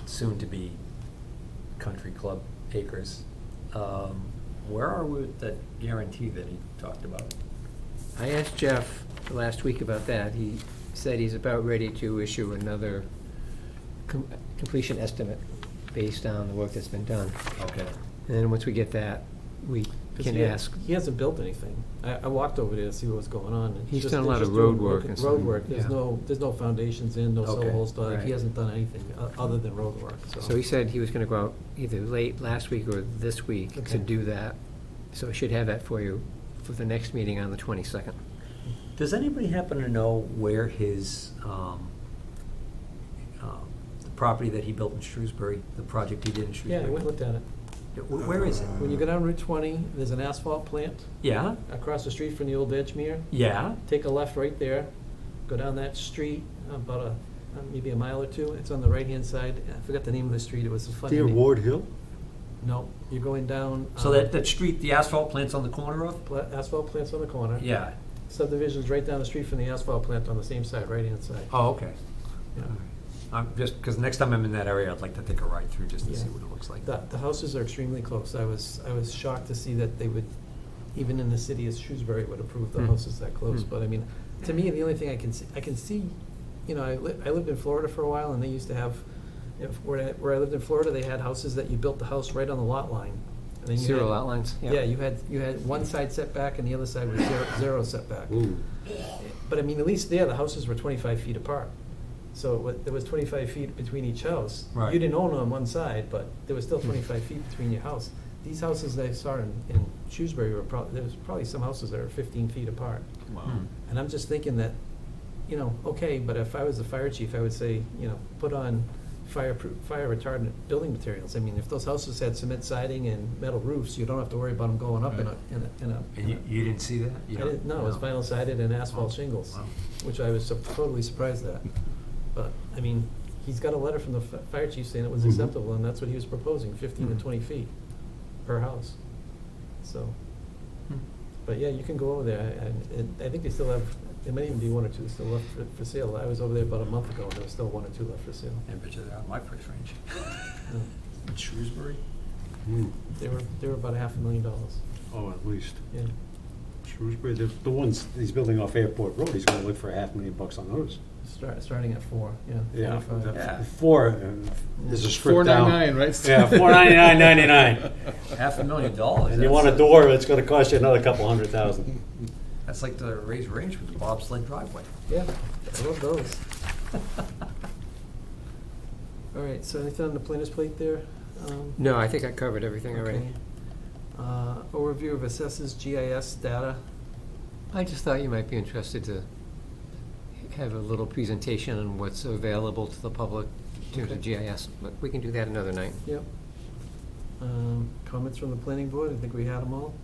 soon-to-be Country Club Acres. Where are we with that guarantee that he talked about?
I asked Jeff last week about that. He said he's about ready to issue another completion estimate based on the work that's been done.
Okay.
And then once we get that, we
'Cause
can
he-
ask.
He hasn't built anything. I walked over there to see what was going on. and it's
He's
just-
done a
they're
lot of
just doing
road work and
Road
some-
work, there's
yeah.
no foundations in, no
Okay,
cell holes dug,
right.
he hasn't done anything other than road work,
So he said he was gonna go out either late last week or this week
Okay.
to do that. So I should have that for you for the next meeting on the 22nd.
Does anybody happen to know where his, the property that he built in Shrewsbury, the project he did in
Yeah,
Shrewsbury?
I went and looked at it.
Where is it?
When you go down Route 20, there's an asphalt plant
Yeah,
across the street from the old Edgemere.
yeah,
Take a left right there, go down that street about maybe a mile or two. It's on the right-hand side. I forgot the name of the street. It was a funny
Dear
name.
Ward Hill?
No, you're going down.
so that street, the asphalt plant's on the corner of?
Asphalt plant's on the corner.
Yeah,
Subdivision's right down the street from the asphalt plant on the same side, right-hand side.
oh, okay.
Yeah.
Just, because next time I'm in that area, I'd like to take a ride through just to
Yeah.
see what it looks like.
The houses are extremely close. I was shocked to see that they would, even in the city of Shrewsbury, would approve the
Hmm.
houses that close.
Hmm.
But I mean, to me, the only thing I can see, you know, I lived in Florida for a while, and they used to have, where I lived in Florida, they had houses that you built the house right on the lot line. And then you
Zero
had-
lot lines?
Yeah, you had one side setback and the other side was zero setback.
Ooh.
But I mean, at least there, the houses were 25 feet apart. So there was 25 feet between each house.
Right.
You didn't own on one side, but there was still 25 feet between your house. These houses that I saw in Shrewsbury there was probably some houses that are 15 feet apart.
Hmm.
And I'm just thinking that, you know, okay, but if I was the fire chief, I would say, you know, put on fire retardant building materials. I mean, if those houses had cement siding and metal roofs, you don't have to worry about them going up in a.
And you didn't see that?
I didn't, no, it was vinyl sided and asphalt
Oh,
shingles,
wow.
which I was totally surprised at. But, I mean, he's got a letter from the fire chief saying it was
Mhm.
acceptable, and that's what he was proposing, 15 to
Mhm.
20 feet per house. So,
Hmm.
but yeah, you can go over there, and I think they still have, there might even be one or two still left for sale. I was over there about a month ago, and there was still one or two left for sale.
I bet you they're out of my price range.
Yeah.
In Shrewsbury?
Hmm.
They were about $500,000,
Oh, at least.
yeah.
Shrewsbury, the ones he's building off Airport Road, he's gonna look for $500,000 on those.
Starting at 4, yeah.
Yeah,
25.
Yeah.
4 is a strip down.
$499, right?
Yeah, $499.99.
$500,000.
And you want a door, it's gonna cost you another couple $100,000.
That's like the raised range with the bobsled driveway.
Yeah, I love those. All right, so anything on the planner's plate there?
No, I think I covered everything already.
Okay. Overview of assessors GIS data.
I just thought you might be interested to have a little presentation on what's available to the public in terms of
Okay.
GIS, but we can do that another night.
Yep. Comments from the planning board? I think we had them all.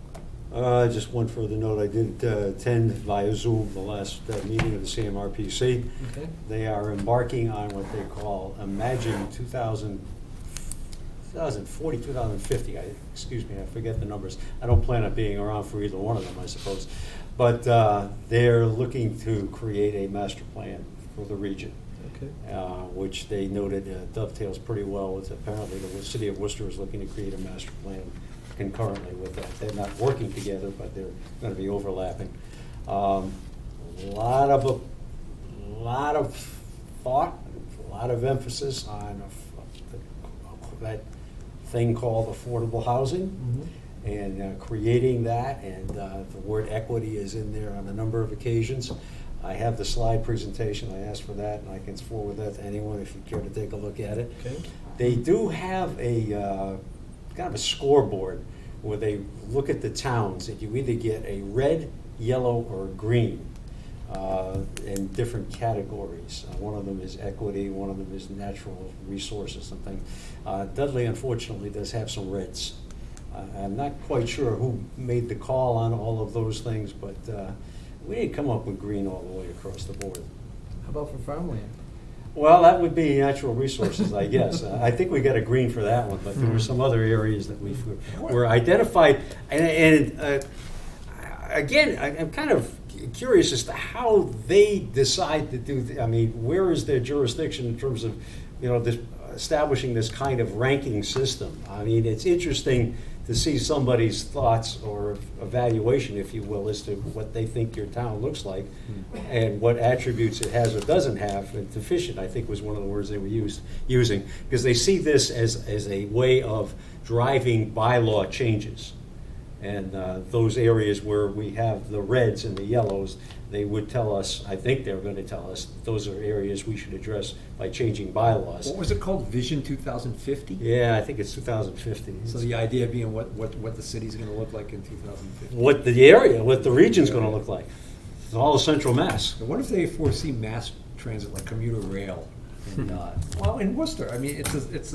Just one further note, I did attend via Zoom the last meeting of the CMRPC.
Okay.
They are embarking on what they call Imagine 2040, 2050, excuse me, I forget the numbers. I don't plan on being around for either one of them, I suppose. But they're looking to create a master plan for the region,
Okay.
which they noted dovetails pretty well with, apparently the city of Worcester is looking to create a master plan concurrently with that. They're not working together, but they're going to be overlapping. A lot of thought, a lot of emphasis on that thing called affordable housing.
Mhm.
And creating that, and the word equity is in there on a number of occasions. I have the slide presentation, I asked for that, and I can forward that to anyone if you care to take a look at it.
Okay.
They do have a kind of a scoreboard where they look at the towns, and you either get a red, yellow, or green in different categories. One of them is equity, one of them is natural resources, something. Dudley, unfortunately, does have some reds. I'm not quite sure who made the call on all of those things, but we didn't come up with green all the way across the board.
How about for farmland?
Well, that would be natural resources, I guess. I think we got a green for that one, but there were some other areas that we were identified. And again, I'm kind of curious as to how they decide to do. I mean, where is their jurisdiction in terms of, establishing this kind of ranking system? I mean, it's interesting to see somebody's thoughts or evaluation, if you will, as to what they think your town looks like and what attributes it has or doesn't have. And deficient, I think, was one of the words they were using, because they see this as a way of driving bylaw changes. And those areas where we have the reds and the yellows, they would tell us, I think they're going to tell us, those are areas we should address by changing bylaws.
What was it called, Vision 2050?
Yeah, I think it's 2050.
So the idea being what the city's gonna look like in 2050.
What the region's going to look like. It's all of central Mass.
And what if they foresee mass transit, like commuter rail? In Worcester, I mean, it's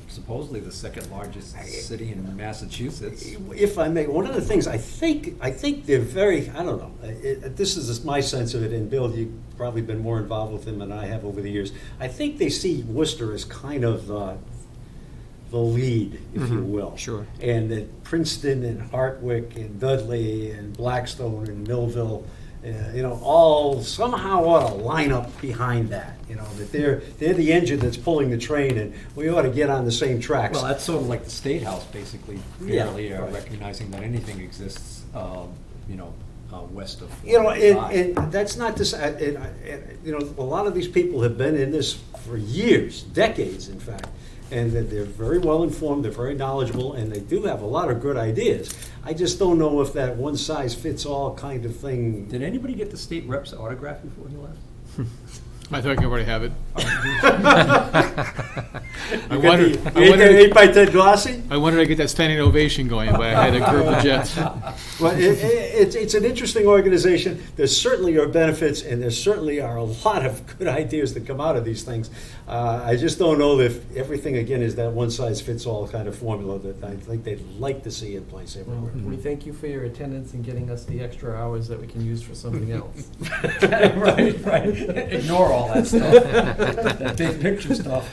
supposedly the second largest city in Massachusetts.
If I may, one of the things I think they're very, I don't know, this is my sense of it, and Bill, you've probably been more involved with them than I have over the years. I think they see Worcester as kind of the lead, if you will.
Sure.
And that Princeton and Hartwick and Dudley and Blackstone and Millville, all somehow ought to line up behind that. That they're the engine that's pulling the train, and we ought to get on the same tracks.
Well, that's sort of like the State House, basically,
Yeah,
barely
right.
recognizing that anything exists, west of.
And that's not to say, a lot of these people have been in this for years, decades, in fact, and that they're very well informed, they're very knowledgeable, and they do have a lot of good ideas. I just don't know if that one-size-fits-all kind of thing.
Did anybody get the state rep's autograph before he left?
I think I already have it.
You got the 8x10 glossy?
I wanted to get that standing ovation going, but I had to curb the jets.
Well, it's an interesting organization. There certainly are benefits, and there certainly are a lot of good ideas that come out of these things. I just don't know if everything, again, is that one-size-fits-all kind of formula that I think they'd like to see in place
Well,
everywhere.
we thank you for your attendance and getting us the extra hours that we can use for something else.
Right. Ignore all that stuff, that big picture stuff.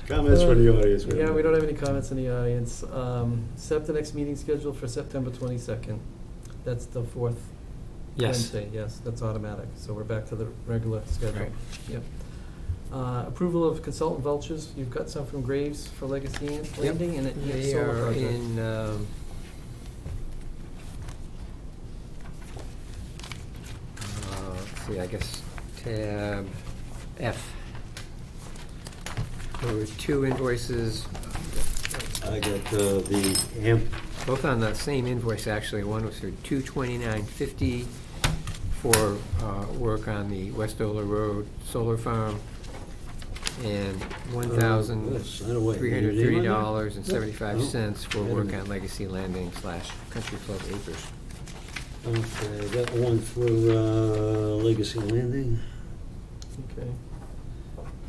Comments from the audience?
Yeah, we don't have any comments in the audience. Set the next meeting scheduled for September 22nd. That's the fourth
Yes.
Wednesday. Yes, that's automatic. So we're back to the regular schedule.
Right.
Yep. Approval of consultant vouchers. You've got some from Graves for Legacy Landing and
They
Solar
are
Project.
in, let's see, I guess tab F. There were two invoices,
I got the AMP.
both on the same invoice, actually. One was for $229.50 for work on the Westover Road Solar Farm. and
$1,330.75
for work on Legacy Landing / Country Club Acres.
Okay, got one for Legacy Landing.
Okay.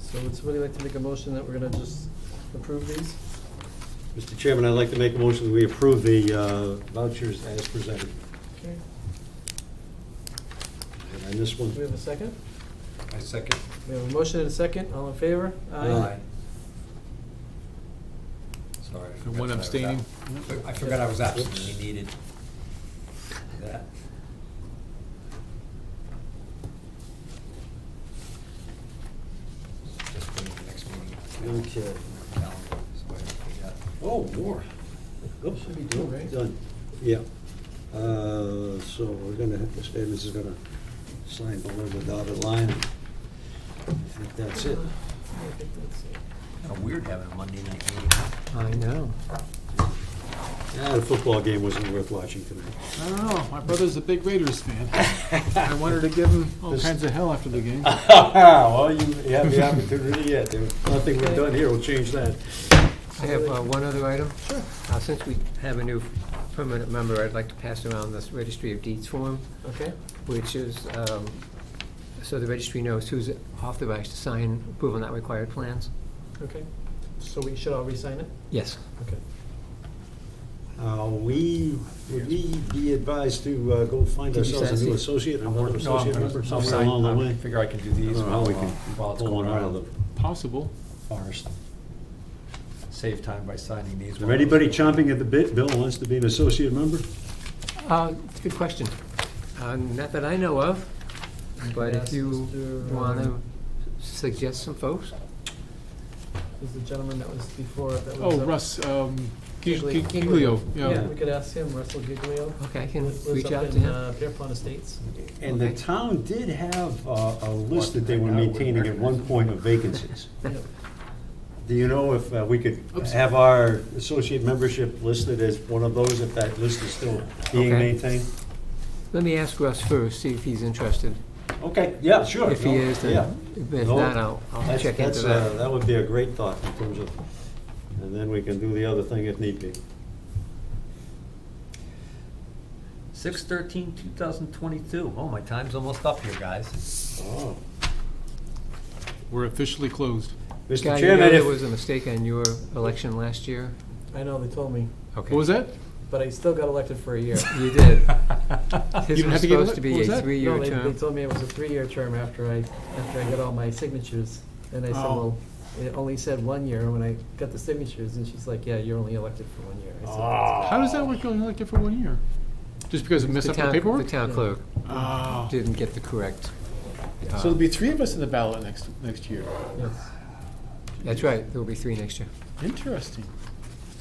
So would somebody like to make a motion that we're gonna just approve these?
Mr. Chairman, I'd like to make a motion that we approve the vouchers as presented.
Okay.
And this one?
Do we have a second?
I second.
We have a motion and a second. All in favor?
Aye.
Sorry. I
And
forgot
one
that I was
abstaining.
I forgot I was absent and we needed that. Just putting the next meeting
Okay.
calendar, so I don't forget.
Oh, more. Oops.
Should be done, right?
Done. Yeah. So we're gonna, Mr. Evans is gonna sign below the dotted line. I think that's it.
I think that's it.
Kind of weird having a Monday night meeting.
I know.
The football game wasn't worth watching tonight.
I don't know, my brother's a big Raiders fan. I wanted to give him all kinds of hell after the game.
Well, you have the opportunity yet. Nothing we've done here will change that.
I have one other item. Sure. Since we have a new permanent member, I'd like to pass around this Registry of Deeds form,
Okay.
which is, so the registry knows who's authorized to sign approval not required plans.
Okay. So we should all re-sign it?
Yes.
Okay.
Would we be advised to go find
Did you
ourselves a
say-
new associate, another associate member
I'll
somewhere
sign-
along the
I
way?
figure I can do these
I don't know how we can
while it's
pull
going
one out of
around.
the
Possible.
forest.
Save time by signing these.
Is there anybody chomping at the bit, Bill, wants to be an associate member?
It's a good question. Not that I know of, but
Yes,
if you
Mr.
want to suggest some folks.
Who's the gentleman that was before, that was...
Oh, Russ,
Giglio.
Giglio,
Yeah,
yeah.
we could ask him, Russell Giglio.
Okay, I can
Lives
reach
up
out
in,
to him.
Pierpont Estates.
And the town did have a list that they were maintaining at one point of vacancies.
Yep.
Do you know if we could have our associate membership listed as one of those, if that list is still being
Okay.
maintained?
Let me ask Russ first, see if he's interested.
Okay, yeah, sure.
If he is,
Yeah.
then if
No,
not, I'll check into that.
That would be a great thought in terms of, and then we can do the other thing if need be.
6/13/2022. Oh, my time's almost up here, guys.
Oh.
We're officially closed.
Mr.
Guy, you know
Chairman,
there was
if,
a mistake on your election last year?
I know, they told me,
What was that?
but I still got elected for a year.
You did. His
You
was
didn't have to get
supposed
ele-
to be
what was
a
that?
three-year
No, they
term.
told me it was a 3-year term after I got all my signatures. And I said,
Oh.
well, it only said 1 year when I got the signatures, and she's like, yeah, you're only elected for 1 year. I said, "That's
How does that work, going elected for 1 year? Just because it messed up the
The
paperwork?
town clerk
Oh.
didn't get the correct.
So there'll be 3 of us in the ballot next year.
Yes.
That's right, there will be 3 next year.
Interesting.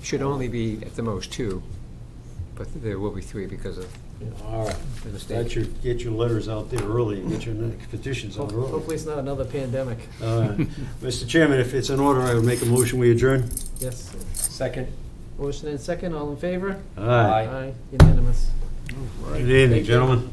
Should only be at the most 2, but there will be 3 because of
all right,
the mistake.
get your letters out there early and get your petitions out early.
Hopefully it's not another pandemic.
Mr. Chairman, if it's in order, I would make a motion, we adjourn.
Yes.
Second.
Motion and second, all in favor?
Aye.
Aye, unanimous.
Good evening,
Thank you.
gentlemen.